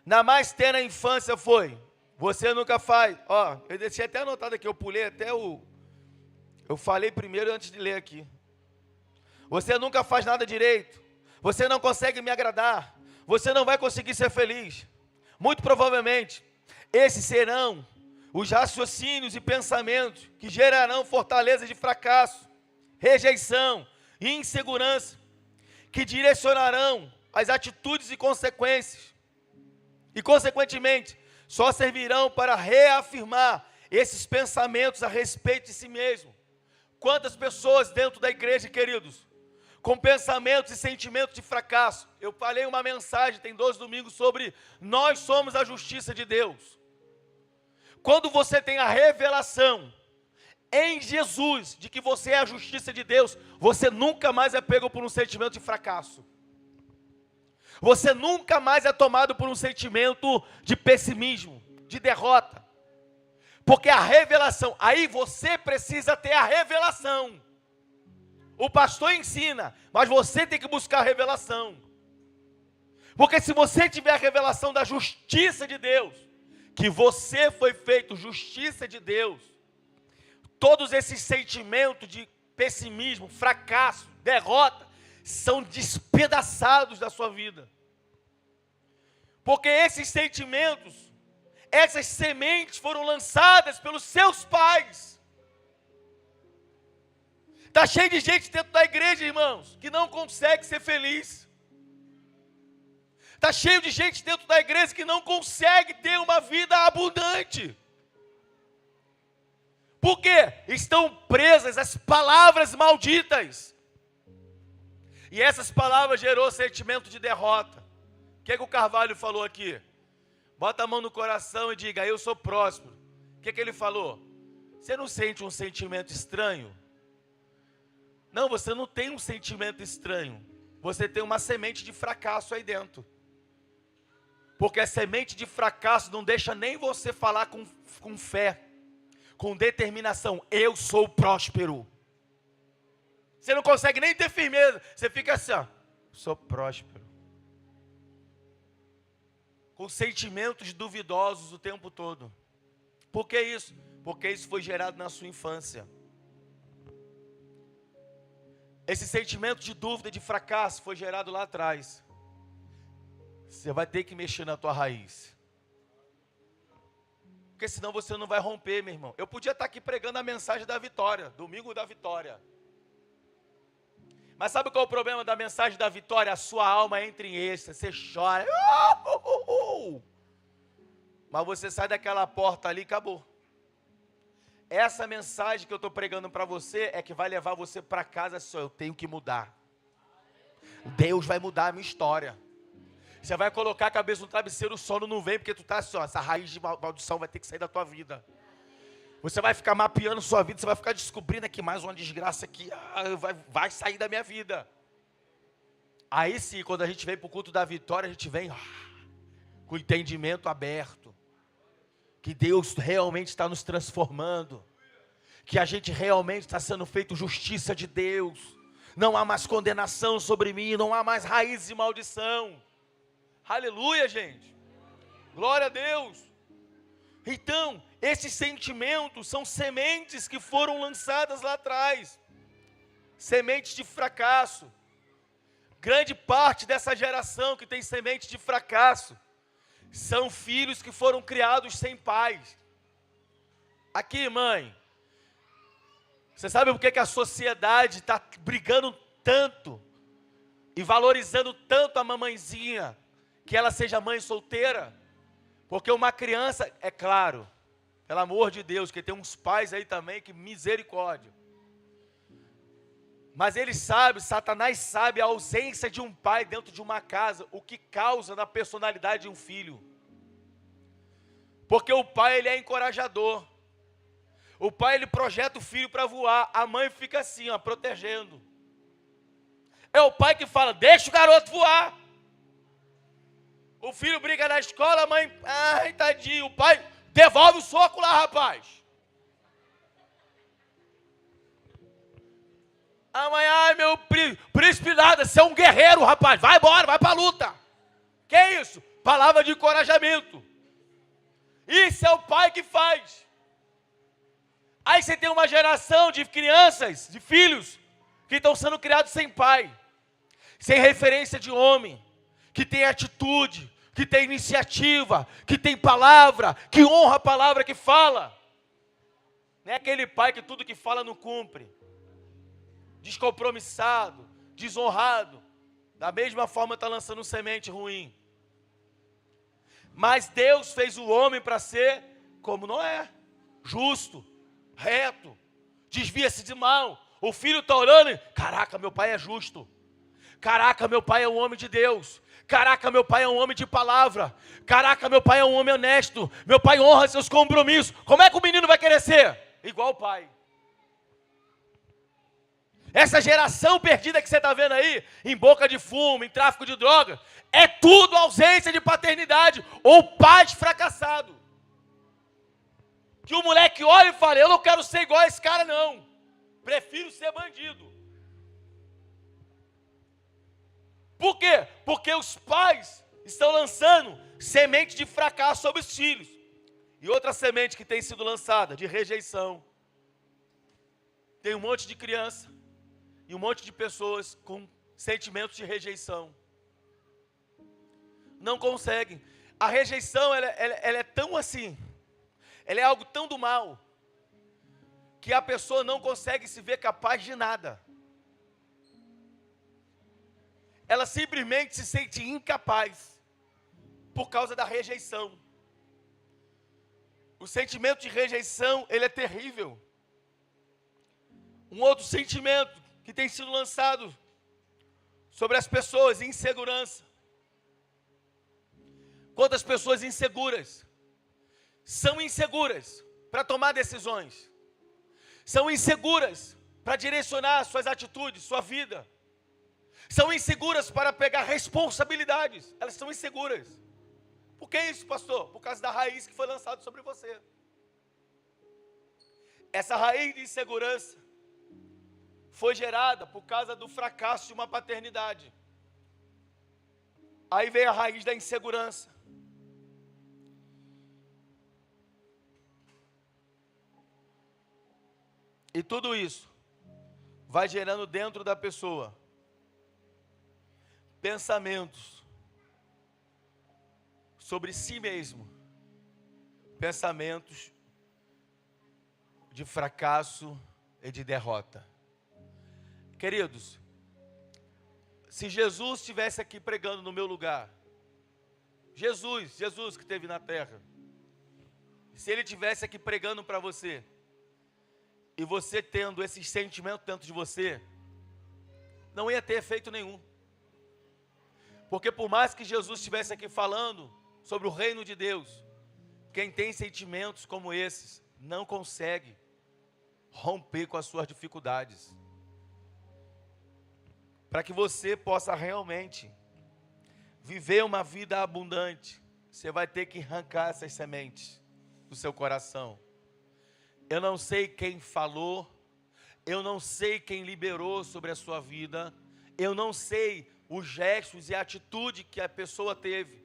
na mais tenra infância foi, você nunca faz, eu deixei até anotado aqui, eu pulei até eu falei primeiro antes de ler aqui. Você nunca faz nada direito, você não consegue me agradar, você não vai conseguir ser feliz. Muito provavelmente, esses serão os raciocínios e pensamentos que gerarão fortaleza de fracasso, rejeição e insegurança, que direcionarão as atitudes e consequências, e consequentemente, só servirão para reafirmar esses pensamentos a respeito de si mesmo. Quantas pessoas dentro da igreja, queridos, com pensamentos e sentimentos de fracasso. Eu falei uma mensagem, tem 2 domingos, sobre nós somos a justiça de Deus. Quando você tem a revelação em Jesus de que você é a justiça de Deus, você nunca mais é pego por um sentimento de fracasso. Você nunca mais é tomado por um sentimento de pessimismo, de derrota. Porque a revelação, aí você precisa ter a revelação. O pastor ensina, mas você tem que buscar a revelação. Porque se você tiver a revelação da justiça de Deus, que você foi feito justiça de Deus, todos esses sentimentos de pessimismo, fracasso, derrota, são despedaçados da sua vida. Porque esses sentimentos, essas sementes foram lançadas pelos seus pais. Está cheio de gente dentro da igreja, irmãos, que não consegue ser feliz. Está cheio de gente dentro da igreja que não consegue ter uma vida abundante. Por quê? Estão presas às palavras malditas. E essas palavras gerou sentimento de derrota. O que o Carvalho falou aqui? Bota a mão no coração e diga, eu sou próspero. O que ele falou? Você não sente um sentimento estranho? Não, você não tem um sentimento estranho. Você tem uma semente de fracasso aí dentro. Porque a semente de fracasso não deixa nem você falar com fé, com determinação. Eu sou próspero. Você não consegue nem ter firmeza. Você fica assim, sou próspero. Com sentimentos duvidosos o tempo todo. Por que isso? Porque isso foi gerado na sua infância. Esse sentimento de dúvida, de fracasso, foi gerado lá atrás. Você vai ter que mexer na tua raiz. Porque senão você não vai romper, meu irmão. Eu podia estar aqui pregando a mensagem da vitória, domingo da vitória. Mas sabe qual é o problema da mensagem da vitória? A sua alma entra em êxtase, você chora. Mas você sai daquela porta ali e acabou. Essa mensagem que eu estou pregando para você é que vai levar você para casa só. Eu tenho que mudar. Deus vai mudar a minha história. Você vai colocar a cabeça no travesseiro, o sono não vem, porque tu está assim, essa raiz de maldição vai ter que sair da tua vida. Você vai ficar mapeando sua vida, você vai ficar descobrindo aqui mais uma desgraça que vai sair da minha vida. Aí sim, quando a gente vem para o culto da vitória, a gente vem com o entendimento aberto. Que Deus realmente está nos transformando. Que a gente realmente está sendo feito justiça de Deus. Não há mais condenação sobre mim, não há mais raiz de maldição. Aleluia, gente. Glória a Deus. Então, esses sentimentos são sementes que foram lançadas lá atrás. Sementes de fracasso. Grande parte dessa geração que tem semente de fracasso são filhos que foram criados sem pais. Aqui, mãe, você sabe por que a sociedade está brigando tanto e valorizando tanto a mamãezinha, que ela seja mãe solteira? Porque uma criança, é claro, pelo amor de Deus, que tem uns pais aí também que misericórdia. Mas ele sabe, Satanás sabe a ausência de um pai dentro de uma casa, o que causa na personalidade de um filho. Porque o pai, ele é encorajador. O pai, ele projeta o filho para voar. A mãe fica assim, protegendo. É o pai que fala, deixa o garoto voar. O filho briga na escola, a mãe, ai, tadinho, o pai devolve o soco lá, rapaz. A mãe, ai, meu príncipe nada, você é um guerreiro, rapaz, vai embora, vai pra luta. Que isso? Palavra de encorajamento. Isso é o pai que faz. Aí você tem uma geração de crianças, de filhos, que estão sendo criados sem pai, sem referência de homem, que tem atitude, que tem iniciativa, que tem palavra, que honra a palavra que fala. Não é aquele pai que tudo que fala não cumpre. Descompromissado, desonrado. Da mesma forma está lançando semente ruim. Mas Deus fez o homem para ser como Noé, justo, reto, desvia-se de mal. O filho está orando e, caraca, meu pai é justo. Caraca, meu pai é um homem de Deus. Caraca, meu pai é um homem de palavra. Caraca, meu pai é um homem honesto. Meu pai honra seus compromissos. Como é que o menino vai querer ser? Igual o pai. Essa geração perdida que você está vendo aí, em boca de fumo, em tráfico de droga, é tudo ausência de paternidade ou pais fracassados. Que o moleque olha e fala, eu não quero ser igual a esse cara não, prefiro ser bandido. Por quê? Porque os pais estão lançando semente de fracasso sobre os filhos. E outra semente que tem sido lançada, de rejeição. Tem um monte de criança e um monte de pessoas com sentimentos de rejeição. Não conseguem. A rejeição, ela é tão assim, ela é algo tão do mal, que a pessoa não consegue se ver capaz de nada. Ela simplesmente se sente incapaz, por causa da rejeição. O sentimento de rejeição, ele é terrível. Um outro sentimento que tem sido lançado sobre as pessoas, insegurança. Quantas pessoas inseguras são inseguras para tomar decisões, são inseguras para direcionar suas atitudes, sua vida, são inseguras para pegar responsabilidades, elas são inseguras. Por que isso, pastor? Por causa da raiz que foi lançada sobre você. Essa raiz de insegurança foi gerada por causa do fracasso de uma paternidade. Aí veio a raiz da insegurança. E tudo isso vai gerando dentro da pessoa pensamentos sobre si mesmo, pensamentos de fracasso e de derrota. Queridos, se Jesus estivesse aqui pregando no meu lugar, Jesus que esteve na terra, se Ele estivesse aqui pregando para você, e você tendo esse sentimento dentro de você, não ia ter efeito nenhum. Porque por mais que Jesus estivesse aqui falando sobre o reino de Deus, quem tem sentimentos como esses, não consegue romper com as suas dificuldades. Para que você possa realmente viver uma vida abundante, você vai ter que arrancar essas sementes do seu coração. Eu não sei quem falou, eu não sei quem liberou sobre a sua vida, eu não sei os gestos e a atitude que a pessoa teve.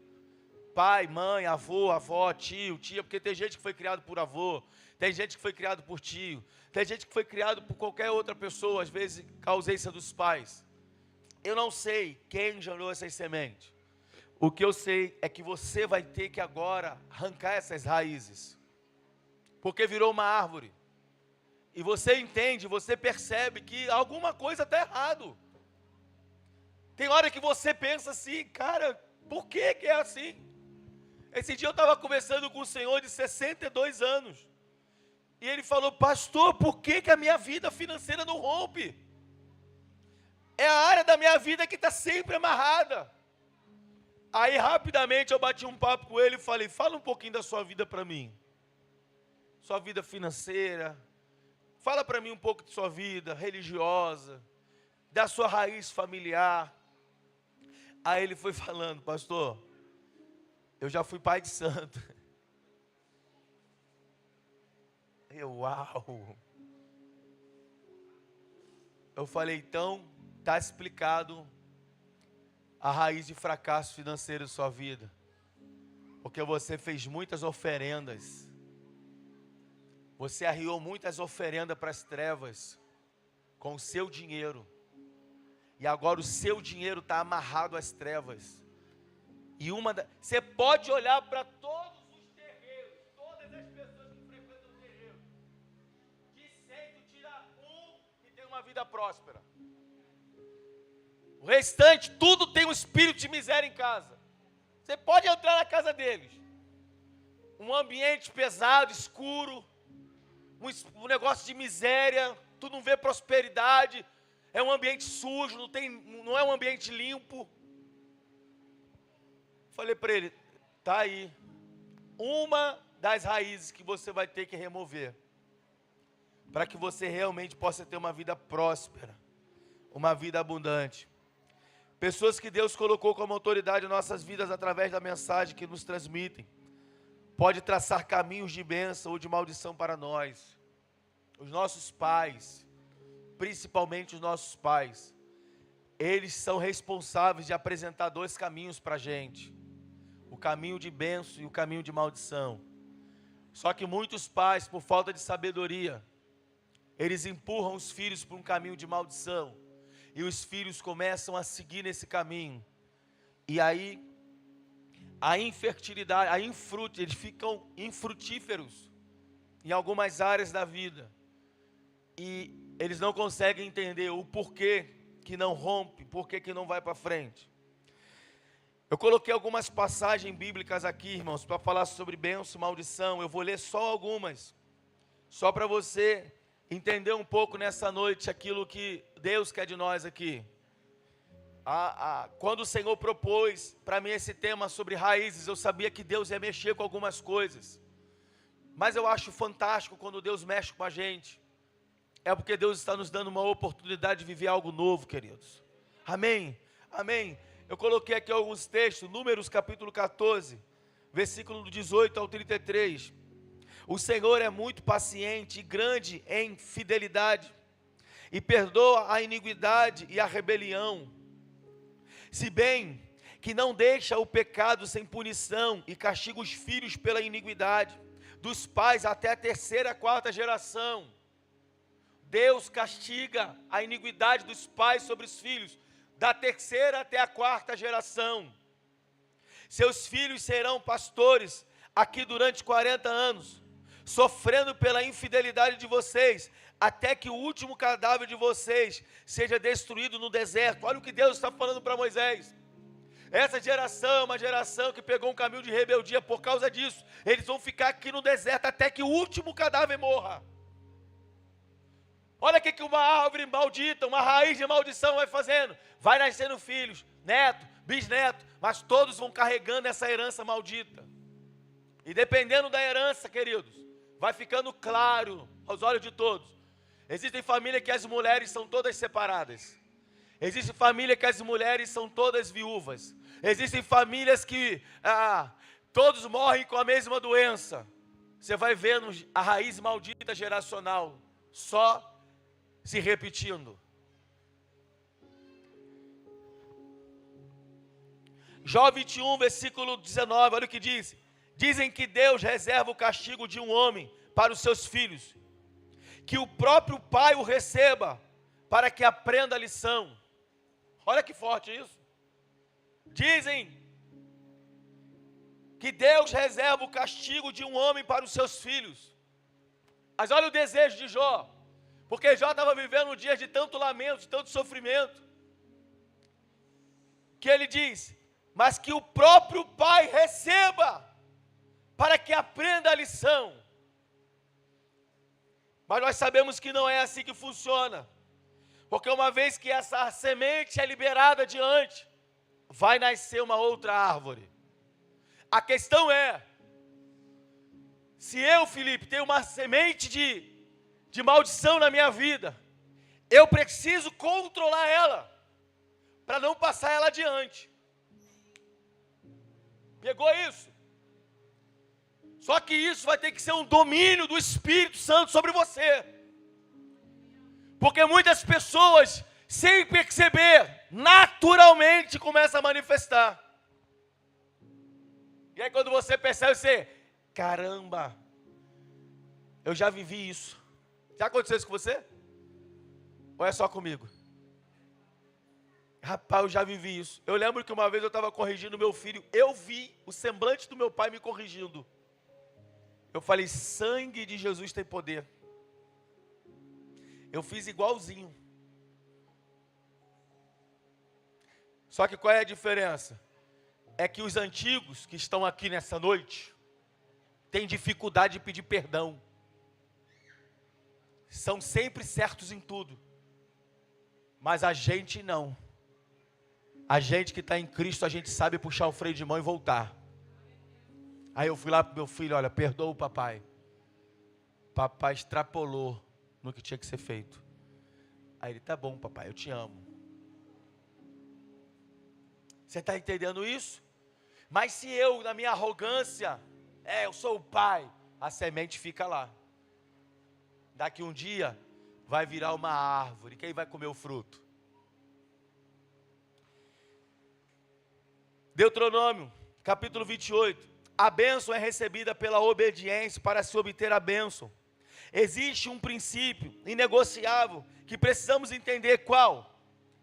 Pai, mãe, avô, avó, tio, tia, porque tem gente que foi criado por avô, tem gente que foi criado por tio, tem gente que foi criado por qualquer outra pessoa, às vezes com a ausência dos pais. Eu não sei quem gerou essas sementes. O que eu sei é que você vai ter que agora arrancar essas raízes. Porque virou uma árvore. E você entende, você percebe que alguma coisa está errado. Tem hora que você pensa assim, cara, por que é assim? Esse dia eu estava conversando com um senhor de 62 anos. E ele falou, pastor, por que a minha vida financeira não rompe? É a área da minha vida que está sempre amarrada. Aí rapidamente eu bati um papo com ele e falei, fala um pouquinho da sua vida para mim. Sua vida financeira, fala para mim um pouco de sua vida religiosa, da sua raiz familiar. Aí ele foi falando, pastor, Eu já fui pai de santo. Uau! Eu falei, então, está explicado a raiz de fracasso financeiro de sua vida. Porque você fez muitas oferendas. Você arriou muitas oferendas para as trevas com o seu dinheiro. E agora o seu dinheiro está amarrado às trevas. E você pode olhar para todos os terreiros, todas as pessoas que frequentam o terreiro. De 100 tu tira um que tem uma vida próspera. O restante, tudo tem um espírito de miséria em casa. Você pode entrar na casa deles. Um ambiente pesado, escuro, um negócio de miséria, tu não vê prosperidade, é um ambiente sujo, não é um ambiente limpo. Falei para ele, tá aí, uma das raízes que você vai ter que remover, para que você realmente possa ter uma vida próspera, uma vida abundante. Pessoas que Deus colocou como autoridade em nossas vidas através da mensagem que nos transmitem, pode traçar caminhos de bênção ou de maldição para nós. Os nossos pais, principalmente os nossos pais, eles são responsáveis de apresentar dois caminhos para a gente. O caminho de bênção e o caminho de maldição. Só que muitos pais, por falta de sabedoria, eles empurram os filhos para um caminho de maldição. E os filhos começam a seguir nesse caminho. E aí, a infertilidade, eles ficam infrutíferos em algumas áreas da vida. E eles não conseguem entender o porquê que não rompe, porquê que não vai para frente. Eu coloquei algumas passagens bíblicas aqui, irmãos, para falar sobre bênção e maldição. Eu vou ler só algumas, só para você entender um pouco nessa noite aquilo que Deus quer de nós aqui. Quando o Senhor propôs para mim esse tema sobre raízes, eu sabia que Deus ia mexer com algumas coisas. Mas eu acho fantástico quando Deus mexe com a gente. É porque Deus está nos dando uma oportunidade de viver algo novo, queridos. Amém? Amém? Eu coloquei aqui alguns textos, Números capítulo 14, versículo do 18 ao 33. O Senhor é muito paciente e grande em fidelidade, e perdoa a iniquidade e a rebelião. Se bem que não deixa o pecado sem punição e castiga os filhos pela iniquidade, dos pais até a terceira, quarta geração. Deus castiga a iniquidade dos pais sobre os filhos, da terceira até a quarta geração. Seus filhos serão pastores aqui durante 40 anos, sofrendo pela infidelidade de vocês, até que o último cadáver de vocês seja destruído no deserto. Olha o que Deus está falando para Moisés. Essa geração é uma geração que pegou um caminho de rebeldia por causa disso. Eles vão ficar aqui no deserto até que o último cadáver morra. Olha o que uma árvore maldita, uma raiz de maldição vai fazendo. Vai nascendo filhos, neto, bisneto, mas todos vão carregando essa herança maldita. E dependendo da herança, queridos, vai ficando claro aos olhos de todos. Existem famílias que as mulheres são todas separadas. Existe família que as mulheres são todas viúvas. Existem famílias que todos morrem com a mesma doença. Você vai vendo a raiz maldita geracional só se repetindo. Jó 21, versículo 19, olha o que diz. Dizem que Deus reserva o castigo de um homem para os seus filhos, que o próprio pai o receba, para que aprenda a lição. Olha que forte isso. Dizem que Deus reserva o castigo de um homem para os seus filhos. Mas olha o desejo de Jó, porque Jó estava vivendo um dia de tanto lamento, de tanto sofrimento, que ele diz, mas que o próprio pai receba, para que aprenda a lição. Mas nós sabemos que não é assim que funciona, porque uma vez que essa semente é liberada adiante, vai nascer uma outra árvore. A questão é, se eu, Felipe, tenho uma semente de maldição na minha vida, eu preciso controlar ela, para não passar ela adiante. Pegou isso? Só que isso vai ter que ser um domínio do Espírito Santo sobre você. Porque muitas pessoas, sem perceber, naturalmente começam a manifestar. E aí quando você percebe, você, caramba, eu já vivi isso. Já aconteceu isso com você? Ou é só comigo? Rapaz, eu já vivi isso. Eu lembro que uma vez eu estava corrigindo meu filho. Eu vi o semblante do meu pai me corrigindo. Eu falei, sangue de Jesus tem poder. Eu fiz igualzinho. Só que qual é a diferença? É que os antigos que estão aqui nessa noite têm dificuldade de pedir perdão. São sempre certos em tudo. Mas a gente não. A gente que está em Cristo, a gente sabe puxar o freio de mão e voltar. Aí eu fui lá para o meu filho, olha, perdoa o papai. Papai extrapolou no que tinha que ser feito. Aí ele, tá bom papai, eu te amo. Você está entendendo isso? Mas se eu, na minha arrogância, eu sou o pai, a semente fica lá. Daqui um dia, vai virar uma árvore. Quem vai comer o fruto? Deuteronômio, capítulo 28. A bênção é recebida pela obediência para se obter a bênção. Existe um princípio inegociável que precisamos entender qual.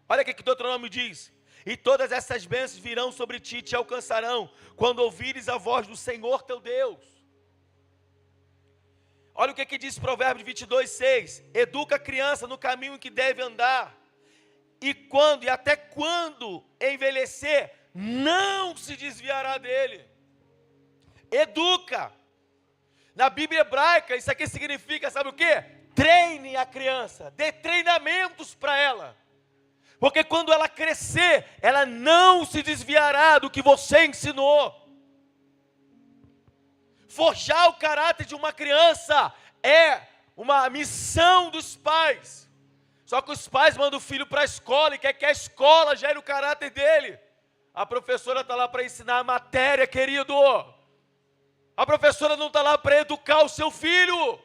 Olha o que Deuteronômio diz. E todas essas bênçãos virão sobre ti e te alcançarão quando ouvires a voz do Senhor teu Deus. Olha o que diz Provérbios 22:6. Educa a criança no caminho em que deve andar. E até quando envelhecer, não se desviará dele. Educa. Na Bíblia hebraica, isso aqui significa, sabe o quê? Treine a criança, dê treinamentos para ela. Porque quando ela crescer, ela não se desviará do que você ensinou. Forjar o caráter de uma criança é uma missão dos pais. Só que os pais mandam o filho para a escola e quer que a escola gere o caráter dele. A professora está lá para ensinar a matéria, querido. A professora não está lá para educar o seu filho.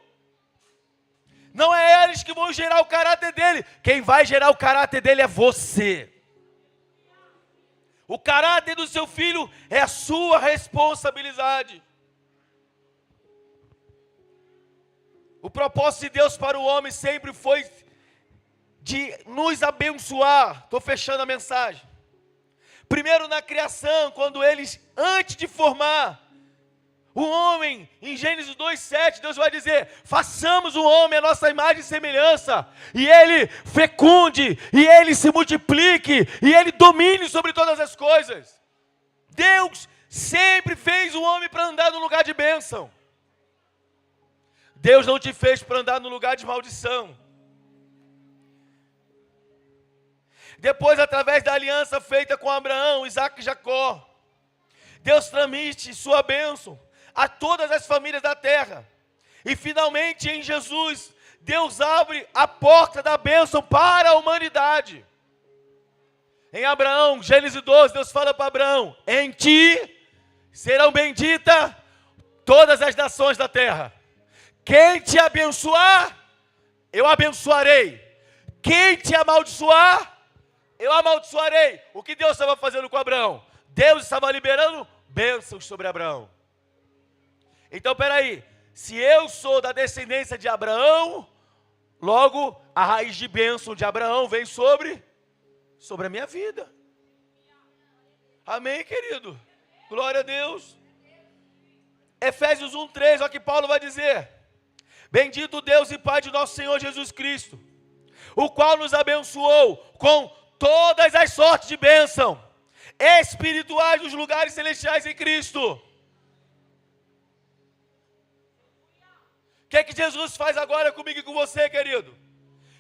Não é eles que vão gerar o caráter dele. Quem vai gerar o caráter dele é você. O caráter do seu filho é a sua responsabilidade. O propósito de Deus para o homem sempre foi de nos abençoar. Estou fechando a mensagem. Primeiro na criação, quando eles, antes de formar o homem, em Gênesis 2:7, Deus vai dizer, façamos o homem a nossa imagem e semelhança, e ele fecunde, e ele se multiplique, e ele domine sobre todas as coisas. Deus sempre fez o homem para andar no lugar de bênção. Deus não te fez para andar no lugar de maldição. Depois, através da aliança feita com Abraão, Isaac e Jacó, Deus transmite sua bênção a todas as famílias da terra. E finalmente em Jesus, Deus abre a porta da bênção para a humanidade. Em Abraão, Gênesis 12, Deus fala para Abraão, em ti serão benditas todas as nações da terra. Quem te abençoar, eu abençoarei. Quem te amaldiçoar, eu amaldiçoarei. O que Deus estava fazendo com Abraão? Deus estava liberando bênçãos sobre Abraão. Então, peraí, se eu sou da descendência de Abraão, logo a raiz de bênção de Abraão vem sobre a minha vida. Amém, querido? Glória a Deus. Efésios 1:3, olha o que Paulo vai dizer. Bendito Deus e Pai de nosso Senhor Jesus Cristo, o qual nos abençoou com todas as sortes de bênção espirituais nos lugares celestiais em Cristo. O que Jesus faz agora comigo e com você, querido?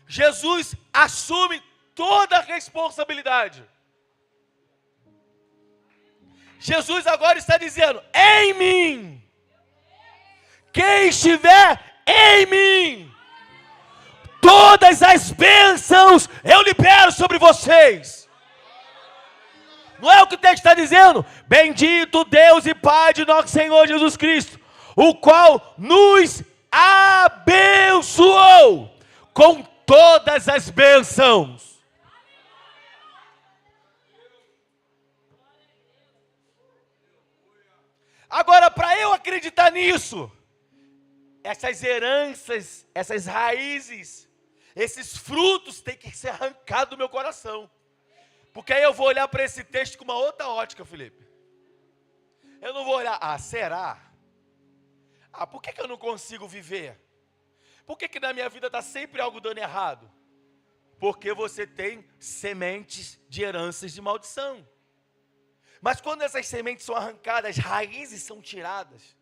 Jesus assume toda a responsabilidade. Jesus agora está dizendo, em mim, quem estiver em mim, todas as bênçãos eu libero sobre vocês. Não é o que o texto está dizendo? Bendito Deus e Pai de nosso Senhor Jesus Cristo, o qual nos abençoou com todas as bênçãos. Agora, para eu acreditar nisso, essas heranças, essas raízes, esses frutos têm que ser arrancados do meu coração. Porque aí eu vou olhar para esse texto com uma outra ótica, Felipe. Eu não vou olhar, será? Por que eu não consigo viver? Por que na minha vida está sempre algo dando errado? Porque você tem sementes de heranças de maldição. Mas quando essas sementes são arrancadas, as raízes são tiradas,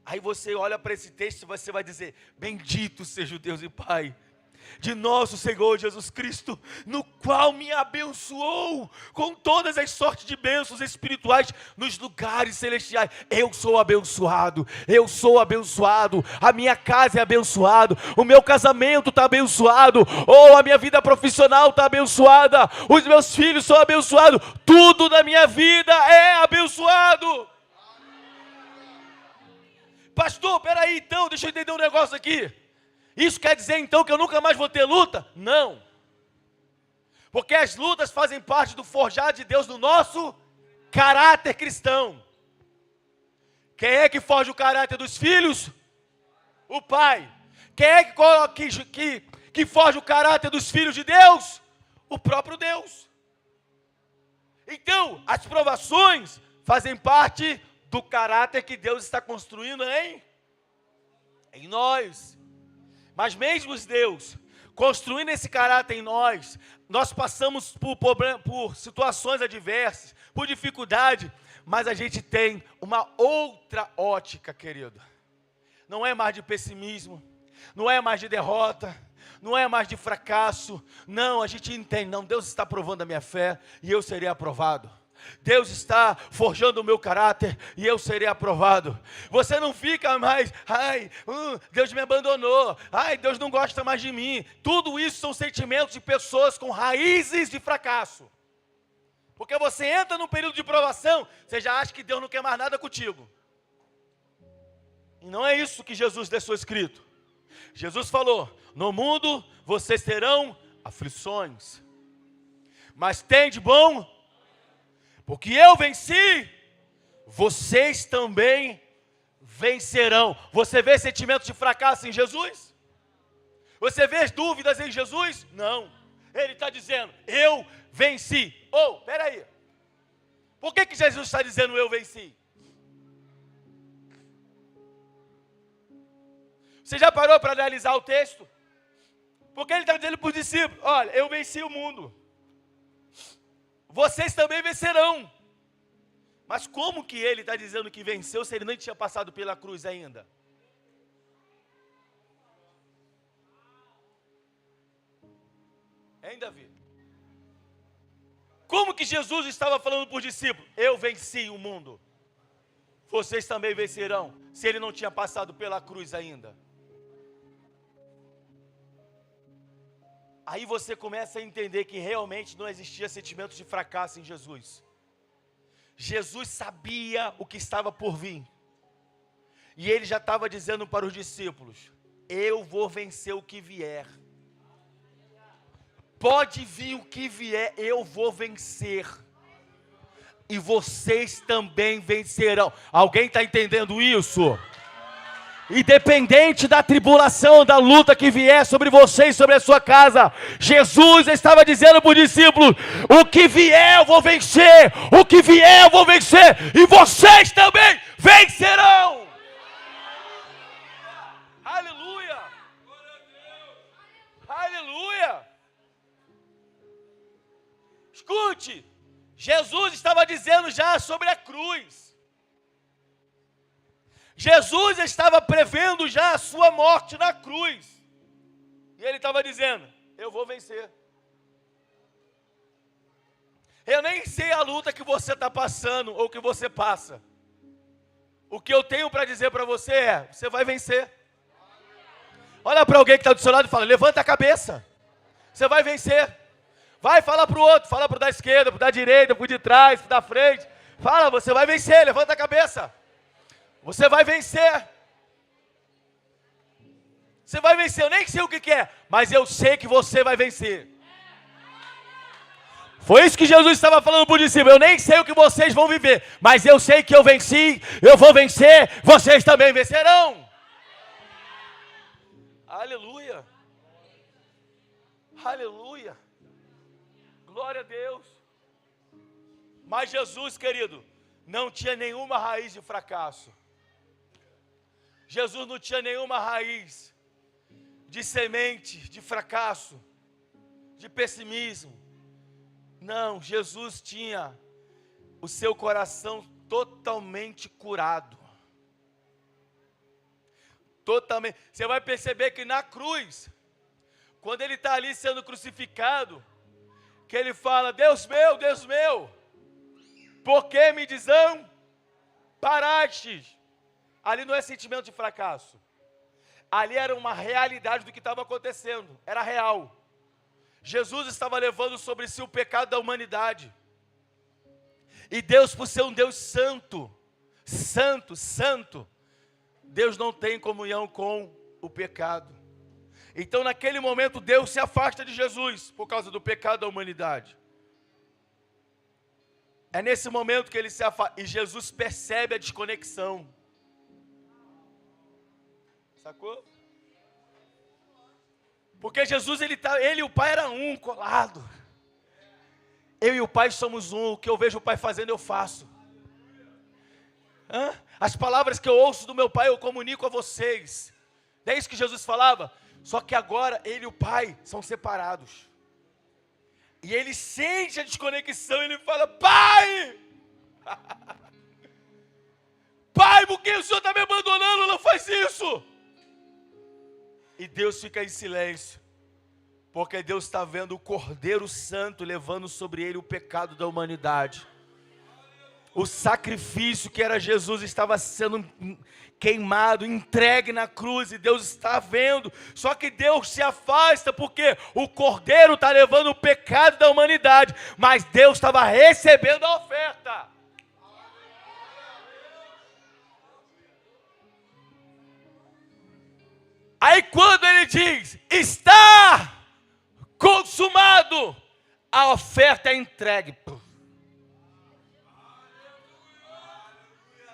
aí você olha para esse texto e você vai dizer: bendito seja o Deus e Pai de nosso Senhor Jesus Cristo, no qual me abençoou com todas as sortes de bênçãos espirituais nos lugares celestiais. Eu sou abençoado, a minha casa é abençoada, o meu casamento está abençoado, a minha vida profissional está abençoada, os meus filhos são abençoados, tudo na minha vida é abençoado. Pastor, peraí então, deixa eu entender um negócio aqui. Isso quer dizer então que eu nunca mais vou ter luta? Não. Porque as lutas fazem parte do forjar de Deus no nosso caráter cristão. Quem é que forja o caráter dos filhos? O Pai. Quem é que forja o caráter dos filhos de Deus? O próprio Deus. Então, as provações fazem parte do caráter que Deus está construindo em nós. Mas mesmo Deus construindo esse caráter em nós, nós passamos por situações adversas, por dificuldade, mas a gente tem uma outra ótica, querido. Não é mais de pessimismo, não é mais de derrota, não é mais de fracasso. Não, a gente entende, não, Deus está provando a minha fé e eu serei aprovado. Deus está forjando o meu caráter e eu serei aprovado. Você não fica mais, Deus me abandonou, Deus não gosta mais de mim. Tudo isso são sentimentos de pessoas com raízes de fracasso. Porque você entra num período de provação, você já acha que Deus não quer mais nada contigo. E não é isso que Jesus deixou escrito. Jesus falou: no mundo vocês terão aflições, mas tem de bom, porque eu venci, vocês também vencerão. Você vê sentimentos de fracasso em Jesus? Você vê dúvidas em Jesus? Não. Ele está dizendo: eu venci. Peraí. Por que Jesus está dizendo eu venci? Você já parou para analisar o texto? Porque ele está dizendo para os discípulos: olha, eu venci o mundo. Vocês também vencerão. Mas como que ele está dizendo que venceu se ele nem tinha passado pela cruz ainda? Hein, Davi? Como que Jesus estava falando para os discípulos: eu venci o mundo, vocês também vencerão, se ele não tinha passado pela cruz ainda? Aí você começa a entender que realmente não existia sentimento de fracasso em Jesus. Jesus sabia o que estava por vir. E ele já estava dizendo para os discípulos: eu vou vencer o que vier. Pode vir o que vier, eu vou vencer. E vocês também vencerão. Alguém está entendendo isso? Independente da tribulação, da luta que vier sobre você e sobre a sua casa, Jesus estava dizendo para os discípulos: o que vier eu vou vencer, o que vier eu vou vencer, e vocês também vencerão. Aleluia! Aleluia! Escute, Jesus estava dizendo já sobre a cruz. Jesus estava prevendo já a sua morte na cruz. E ele estava dizendo: eu vou vencer. Eu nem sei a luta que você está passando ou que você passa. O que eu tenho para dizer para você é: você vai vencer. Olha para alguém que está do seu lado e fala: levanta a cabeça. Você vai vencer. Vai falar para o outro, fala para o da esquerda, para o da direita, para o de trás, para o da frente. Fala, você vai vencer, levanta a cabeça. Você vai vencer. Você vai vencer, eu nem sei o que é, mas eu sei que você vai vencer. Foi isso que Jesus estava falando para o discípulo. Eu nem sei o que vocês vão viver, mas eu sei que eu venci, eu vou vencer, vocês também vencerão. Aleluia. Aleluia. Glória a Deus. Mas Jesus, querido, não tinha nenhuma raiz de fracasso. Jesus não tinha nenhuma raiz de semente, de fracasso, de pessimismo. Não, Jesus tinha o seu coração totalmente curado. Totalmente. Você vai perceber que na cruz, quando ele está ali sendo crucificado, que ele fala, Deus meu, por que me desamparaste? Ali não é sentimento de fracasso. Ali era uma realidade do que estava acontecendo, era real. Jesus estava levando sobre si o pecado da humanidade. E Deus, por ser um Deus santo, Deus não tem comunhão com o pecado. Então naquele momento Deus se afasta de Jesus, por causa do pecado da humanidade. É nesse momento que ele se afasta, e Jesus percebe a desconexão. Sacou? Porque Jesus, ele e o Pai eram um, colado. Eu e o Pai somos um, o que eu vejo o Pai fazendo eu faço. As palavras que eu ouço do meu Pai eu comunico a vocês. Não é isso que Jesus falava? Só que agora ele e o Pai são separados. E ele sente a desconexão, ele fala, Pai! Pai, por que o Senhor está me abandonando? Não faz isso! E Deus fica em silêncio, porque Deus está vendo o Cordeiro Santo levando sobre ele o pecado da humanidade. O sacrifício que era Jesus estava sendo queimado, entregue na cruz, e Deus está vendo. Só que Deus se afasta, porque o Cordeiro está levando o pecado da humanidade, mas Deus estava recebendo a oferta. Aí quando ele diz, está consumado, a oferta é entregue.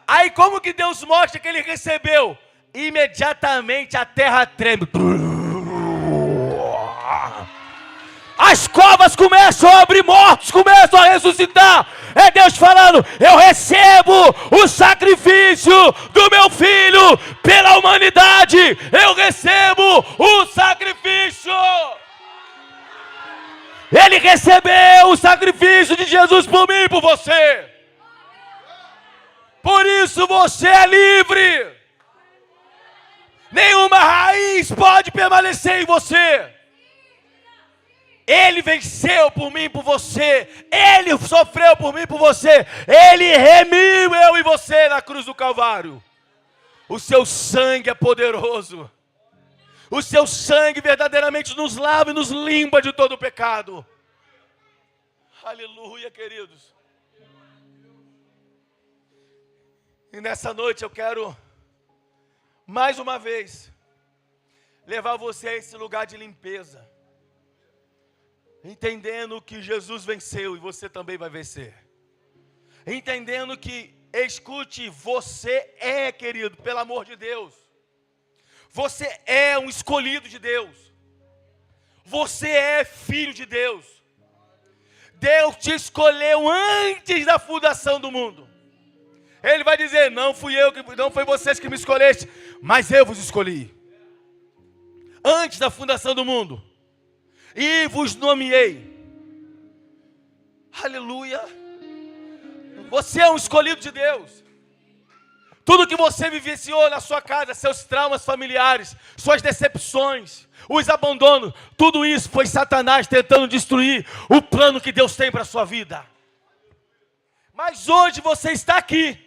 Aí como que Deus mostra que ele recebeu? Imediatamente a terra treme. As covas começam a abrir, mortos começam a ressuscitar. É Deus falando, eu recebo o sacrifício do meu filho pela humanidade. Eu recebo o sacrifício. Ele recebeu o sacrifício de Jesus por mim e por você. Por isso você é livre. Nenhuma raiz pode permanecer em você. Ele venceu por mim e por você. Ele sofreu por mim e por você. Ele remiu eu e você na cruz do Calvário. O seu sangue é poderoso. O seu sangue verdadeiramente nos lava e nos limpa de todo o pecado. Aleluia, queridos. E nessa noite eu quero, mais uma vez, levar você a esse lugar de limpeza. Entendendo que Jesus venceu e você também vai vencer. Entendendo que, escute, você é, querido, pelo amor de Deus. Você é um escolhido de Deus. Você é filho de Deus. Deus te escolheu antes da fundação do mundo. Ele vai dizer, não foi vocês que me escolheste, mas eu vos escolhi. Antes da fundação do mundo. E vos nomeei. Aleluia. Você é um escolhido de Deus. Tudo que você vivenciou na sua casa, seus traumas familiares, suas decepções, os abandonos, tudo isso foi Satanás tentando destruir o plano que Deus tem para a sua vida. Mas hoje você está aqui.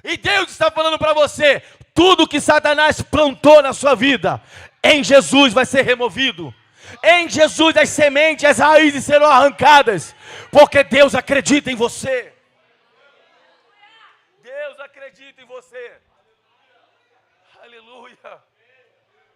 E Deus está falando para você, tudo que Satanás plantou na sua vida, em Jesus vai ser removido. Em Jesus as sementes, as raízes serão arrancadas, porque Deus acredita em você. Deus acredita em você. Aleluia.